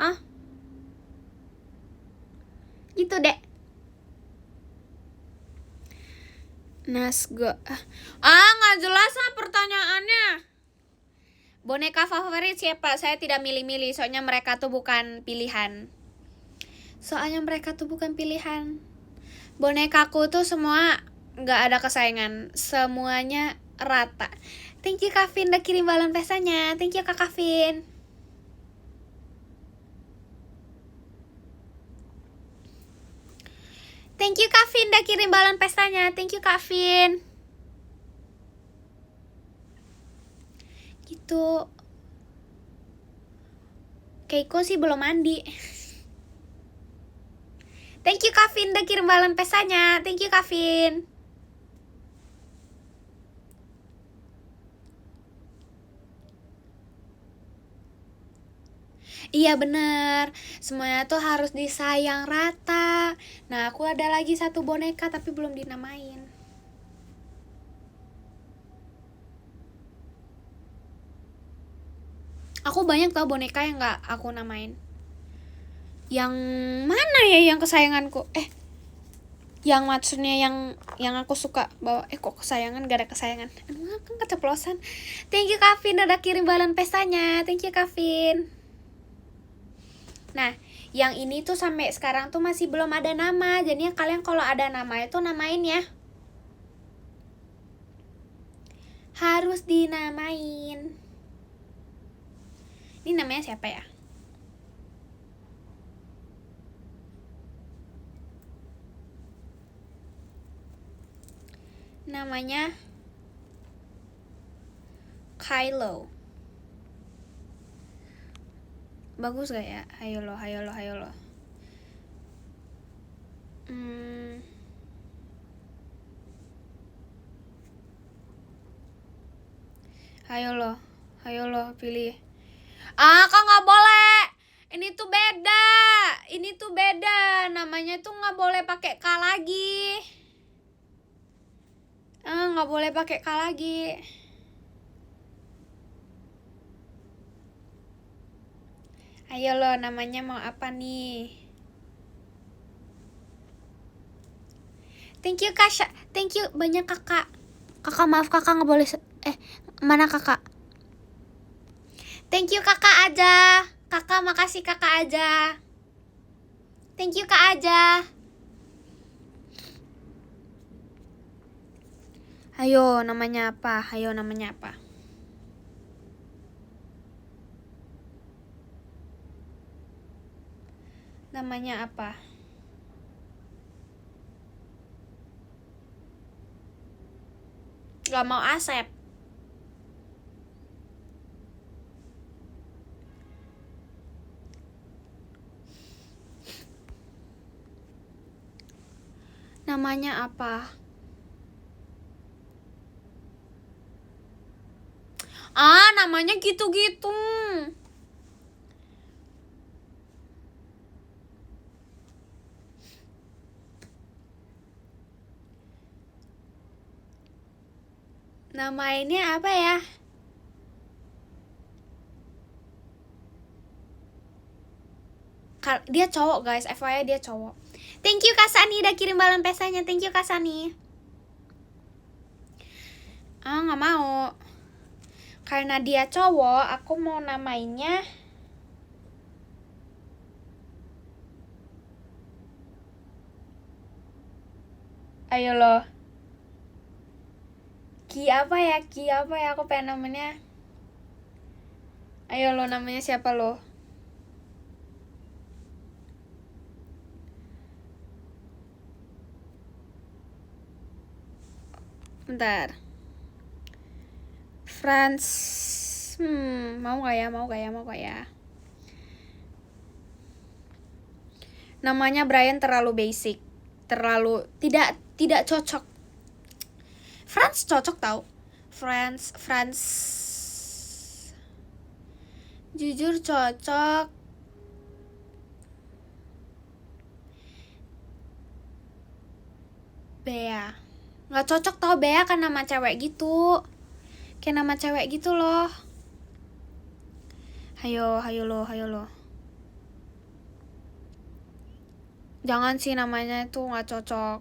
Hah? Gitu deh. Nasgo. Nggak jelas pertanyaannya. Boneka favorit siapa? Saya tidak milih-milih, soalnya mereka tuh bukan pilihan. Bonekaku tuh semua nggak ada kesayangan, semuanya rata. Thank you Kak Vin udah kirim balon pestanya. Thank you Kak Vin. Thank you Kak Vin udah kirim balon pestanya. Thank you Kak Vin. Gitu. Keiko sih belum mandi. Thank you Kak Vin udah kirim balon pestanya. Thank you Kak Vin. Iya bener, semuanya tuh harus disayang rata. Nah aku ada lagi satu boneka tapi belum dinamain. Aku banyak tau boneka yang gak aku namain. Yang mana ya yang kesayanganku? Yang maksudnya yang aku suka bawa. Kok kesayangan, gak ada kesayangan. Aduh kan keceplosan. Thank you Kavin udah kirim balon pestanya. Thank you Kavin. Nah yang ini tuh sampai sekarang tuh masih belum ada nama. Jadinya kalian kalau ada nama itu namain ya, harus dinamain. Ini namanya siapa ya? Namanya Kylo. Bagus gak ya? Hayo lo. Hayo lo pilih. Kak nggak boleh. Ini tuh beda. Namanya tuh nggak boleh pakai K lagi. Nggak boleh pakai K lagi. Ayo lo, namanya mau apa nih? Thank you Kasha, thank you banyak kakak. Kakak maaf kakak nggak boleh. Mana kakak? Thank you kakak aja. Kakak makasih kakak aja. Thank you kak aja. Ayo namanya apa? Namanya apa? Gak mau Asep. Namanya apa? Namanya gitu-gitu. Nama ini apa ya? Dia cowok guys, FYI dia cowok. Thank you Kak Sani udah kirim balon pestanya. Thank you Kak Sani. Nggak mau. Karena dia cowok, aku mau namainnya ayo lo. Ki apa ya? Aku pengen namanya. Ayo lo, namanya siapa lo? Bentar. Franz. Mau gak ya? Namanya Brian terlalu basic. Terlalu tidak cocok. Franz cocok tau. Franz jujur cocok. Bea nggak cocok tau. Bea kan nama cewek gitu. Kayak nama cewek gitu loh. Hayo lo. Jangan sih, namanya itu nggak cocok.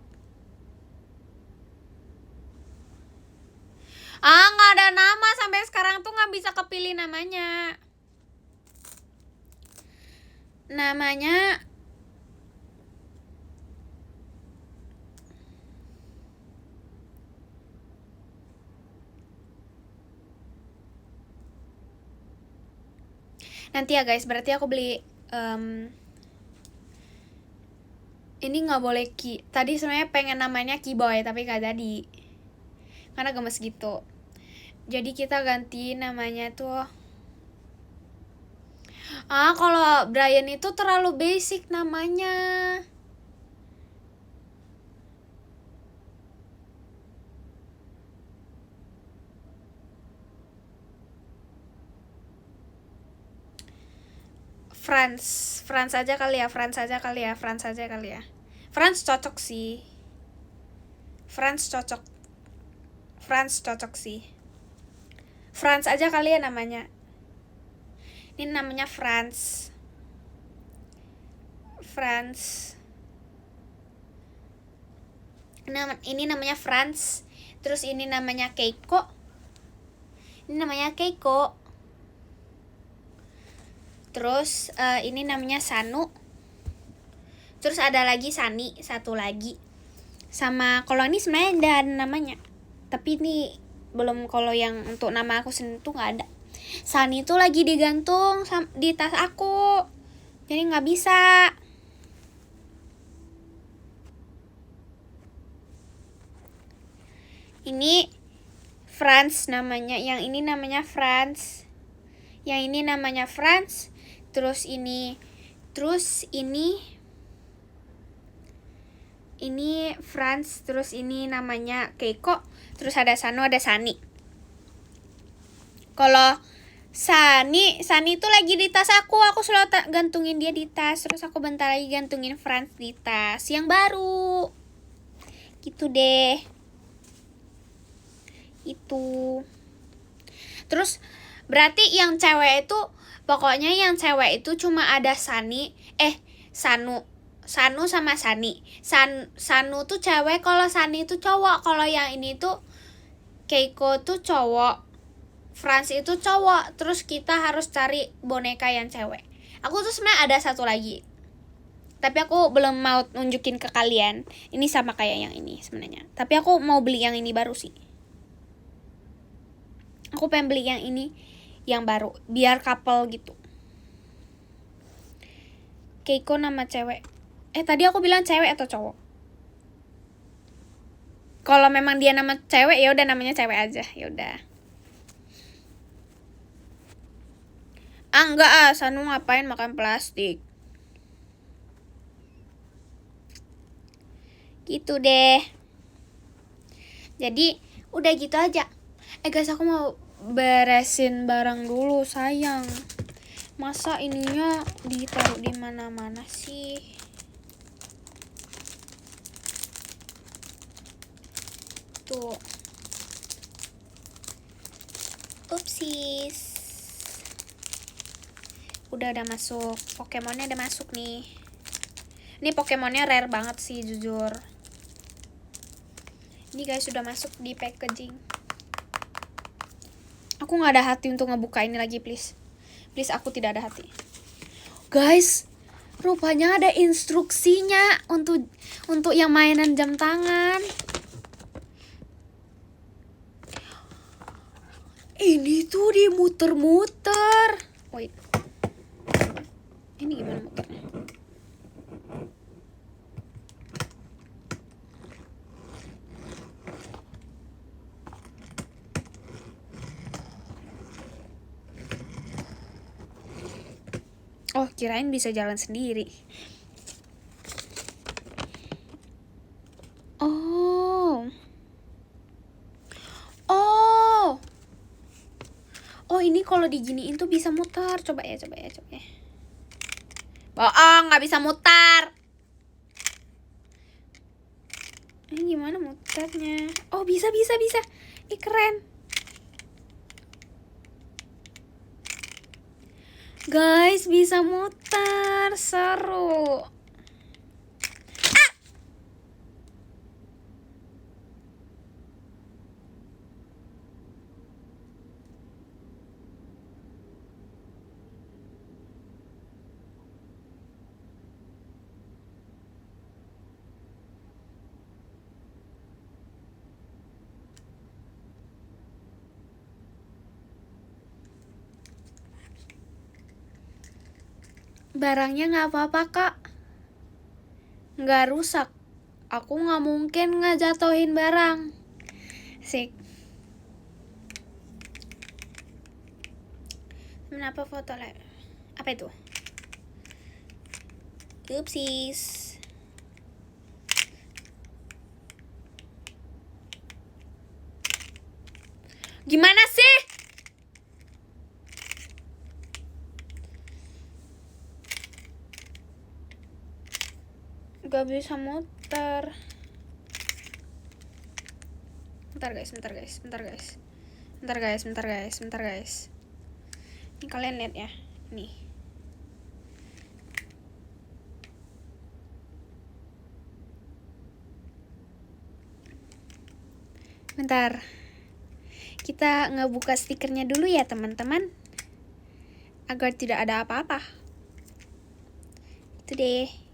Nggak ada nama sampai sekarang tuh nggak bisa kepilih namanya. Namanya nanti ya guys, berarti aku beli ini nggak boleh Ki. Tadi sebenarnya pengen namanya Kiboy tapi nggak jadi karena gemes gitu. Jadi kita ganti namanya tuh. Kalau Brian itu terlalu basic namanya. France aja kali ya, France aja kali ya. France cocok sih. France cocok sih. France aja kali ya namanya. Ini namanya France. Ini namanya France. Terus ini namanya Keiko. Terus ini namanya Sanu. Terus ada lagi Sani, satu lagi. Sama kalau ini sebenarnya ada namanya. Tapi ini belum, kalau yang untuk nama aku sendiri tuh nggak ada. Sani tuh lagi digantung di tas aku. Jadi nggak bisa. Ini France namanya. Yang ini namanya France. Terus ini France, terus ini namanya Keiko, terus ada Sanu, ada Sani. Kalau Sani itu lagi di tas aku selalu gantungin dia di tas, terus aku bentar lagi gantungin France di tas yang baru. Gitu deh. Itu. Terus berarti yang cewek itu, pokoknya yang cewek itu cuma ada Sanu sama Sani. Sanu tuh cewek, kalau Sani tuh cowok. Kalau yang ini tuh Keiko tuh cowok, France itu cowok. Terus kita harus cari boneka yang cewek. Aku tuh sebenarnya ada satu lagi, tapi aku belum mau nunjukin ke kalian. Ini sama kayak yang ini sebenarnya, tapi aku mau beli yang ini baru sih. Aku pengen beli yang ini yang baru, biar couple gitu. Keiko nama cewek. Tadi aku bilang cewek atau cowok? Kalau memang dia nama cewek, ya udah namanya cewek aja. Ya udah. Enggak Sanu ngapain makan plastik? Gitu deh. Jadi udah gitu aja. Guys, aku mau beresin barang dulu, sayang. Masa ininya ditaruh di mana-mana sih? Tuh. Upsis. Udah masuk. Pokemonnya udah masuk nih. Ini Pokemonnya rare banget sih, jujur. Ini guys sudah masuk di packaging. Aku gak ada hati untuk ngebuka ini lagi, please. Please, aku tidak ada hati. Guys, rupanya ada instruksinya untuk yang mainan jam tangan. Ini tuh dimuter-muter. Wait. Ini gimana muternya? Oh, kirain bisa jalan sendiri. Oh, ini kalau diginiin tuh bisa mutar. Coba ya. Bohong, nggak bisa mutar. Ini gimana mutarnya? Oh, bisa. Ih, keren. Guys, bisa mutar. Seru. Barangnya nggak apa-apa, Kak. Nggak rusak. Aku nggak mungkin ngejatuhin barang. Sik. Kenapa foto lah? Apa itu? Upsis. Gimana sih? Gak bisa muter. Bentar guys. Ini kalian lihat ya. Nih. Bentar. Kita ngebuka stikernya dulu ya teman-teman. Agar tidak ada apa-apa. Itu deh.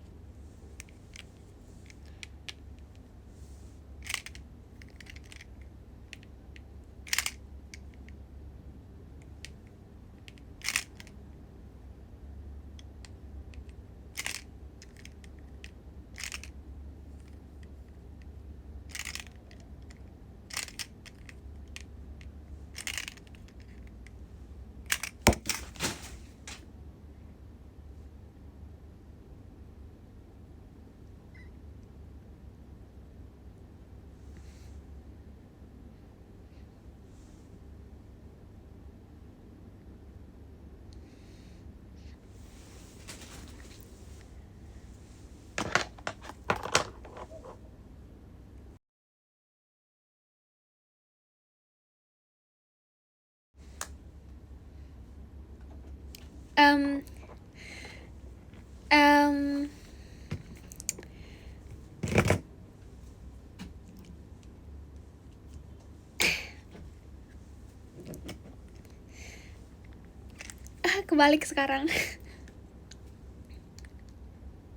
Kebalik sekarang.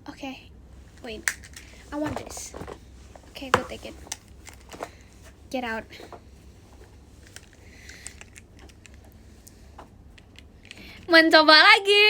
Okay, wait. I want this. Okay, go take it. Get out. Mencoba lagi.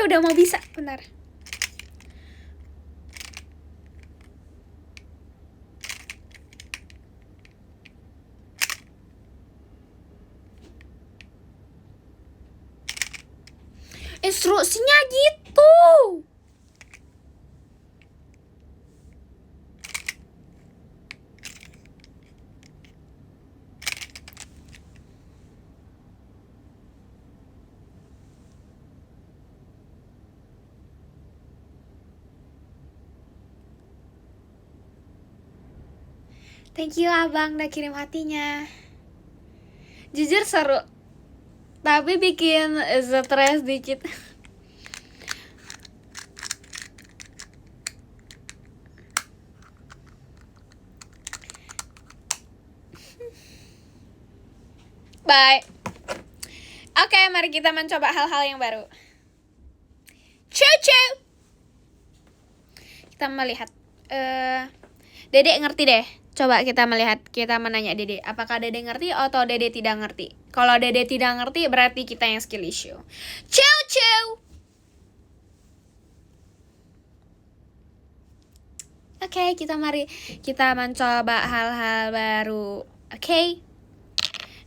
Udah mau bisa, bentar. Instruksinya gitu. Thank you abang udah kirim hatinya. Jujur seru, tapi bikin stres dikit. Bye. Oke, mari kita mencoba hal-hal yang baru. Cucu. Kita melihat. Dedek ngerti deh. Coba kita melihat, kita menanya Dede, apakah Dede ngerti atau Dede tidak ngerti? Kalau Dede tidak ngerti, berarti kita yang skill issue. Ciao. Oke, mari kita mencoba hal-hal baru. Oke.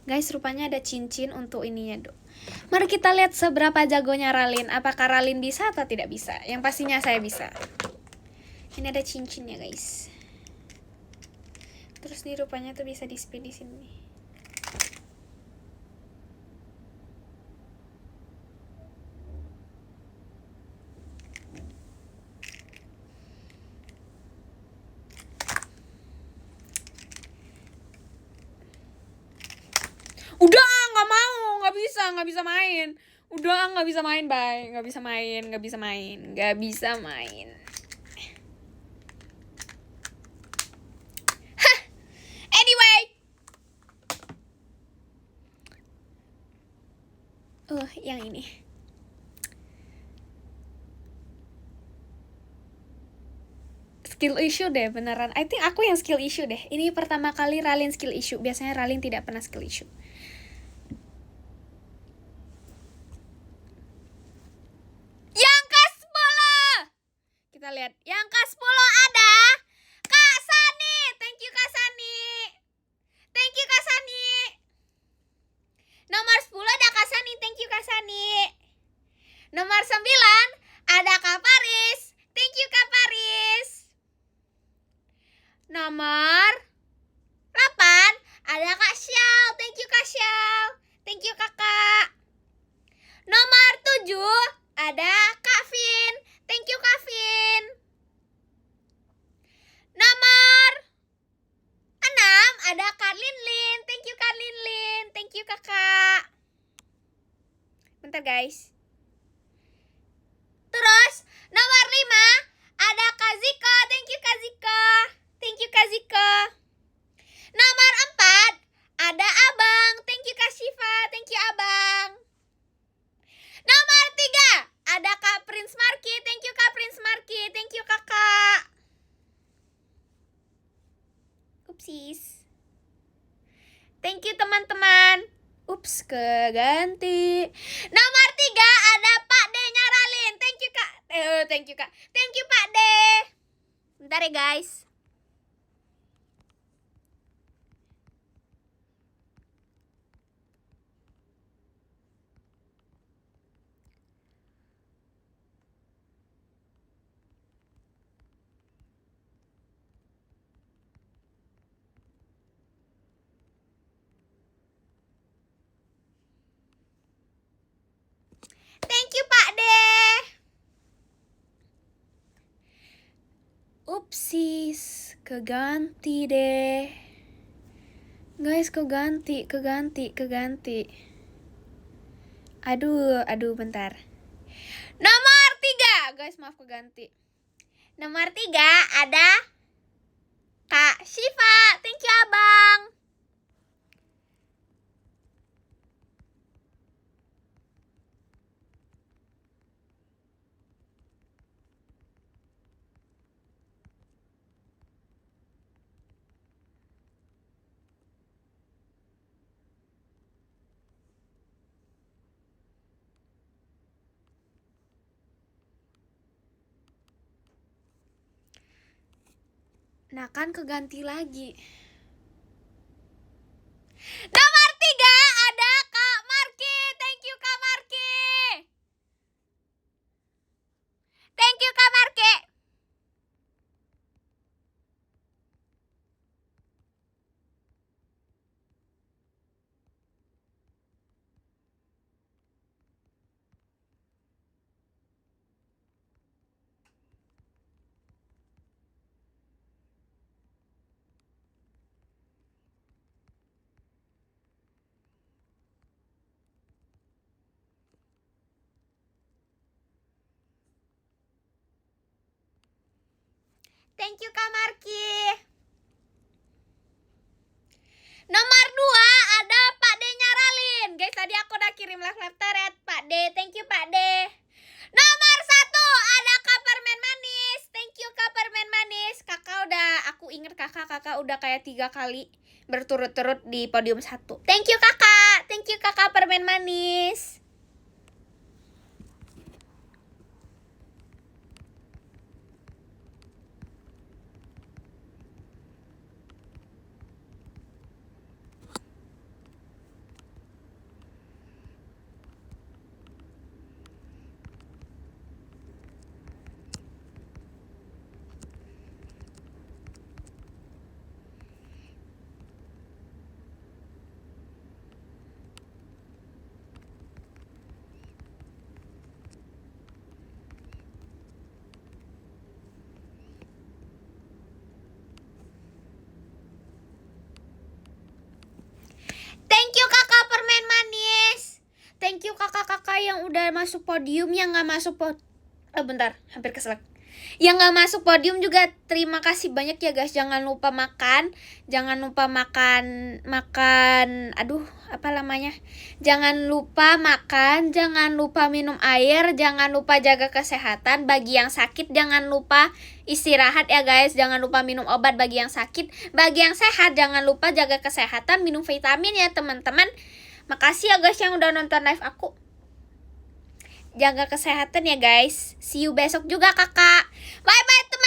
Guys, rupanya ada cincin untuk ininya, Dok. Mari kita lihat seberapa jagonya Ralin. Apakah Ralin bisa atau tidak bisa? Yang pastinya saya bisa. Ini ada cincinnya, guys. Terus nih rupanya tuh bisa di-spin di sini. Udah, nggak mau, nggak bisa main. Udah, nggak bisa main, bye. Nggak bisa main. Anyway. Yang ini. Skill issue deh, beneran. I think aku yang skill issue deh. Ini pertama kali Ralin skill issue. Biasanya Ralin tidak pernah skill issue. Yang ke-10. Kita lihat. Yang ke-10 ada Kak Sani. Thank you Kak Sani. Nomor 10 ada Kak Sani. Thank you Kak Sani. Nomor 9 ada Kak Paris. Thank you Kak Paris. Nomor 8 ada Kak Syal. Thank you Kak Syal. Thank you Kakak. Nomor 7 ada Kak Vin. Thank you Kak Vin. Nomor 6 ada Kak Linlin. Thank you Kak Linlin. Thank you Kakak. Bentar guys. Terus nomor 5 ada Kak Ziko. Thank you Kak Ziko. Thank you Kak Ziko. Nomor 4 ada Abang. Thank you Kak Syifa. Thank you Abang. Nomor 3 ada Kak Prince Marki. Thank you Kak Prince Marki. Thank you Kakak. Upsis. Thank you teman-teman. Ups, keganti. Nomor 3 ada Pak D Nyaralin. Thank you Kak. Thank you Kak. Thank you Pak D. Bentar ya guys. Thank you Pak D. Upsis, keganti deh. Guys, keganti. Aduh, bentar. Nomor 3, guys, maaf keganti. Nomor 3 ada Kak Syifa. Thank you Abang. Nah kan keganti lagi. Nomor 3 ada Kak Marki. Thank you Kak Marki. Thank you Kak Marki. Thank you Kak Marki. Nomor 2 ada Pak D Nyaralin. Guys, tadi aku udah kirim live thread Pak D. Thank you Pak D. Nomor 1 ada Kak Permen Manis. Thank you Kak Permen Manis. Kakak udah, aku inget kakak udah kayak 3 kali berturut-turut di podium 1. Thank you Kakak. Thank you Kakak Permen Manis. Thank you Kakak Permen Manis. Thank you kakak-kakak yang udah masuk podium, yang gak masuk bentar, hampir keselak. Yang gak masuk podium juga terima kasih banyak ya guys. Jangan lupa makan. Jangan lupa makan. Aduh, apa namanya? Jangan lupa makan. Jangan lupa minum air. Jangan lupa jaga kesehatan. Bagi yang sakit jangan lupa istirahat ya guys. Jangan lupa minum obat bagi yang sakit. Bagi yang sehat jangan lupa jaga kesehatan. Minum vitamin ya teman-teman. Makasih ya guys yang udah nonton live aku. Jaga kesehatan ya guys. See you besok juga kakak. Bye bye teman.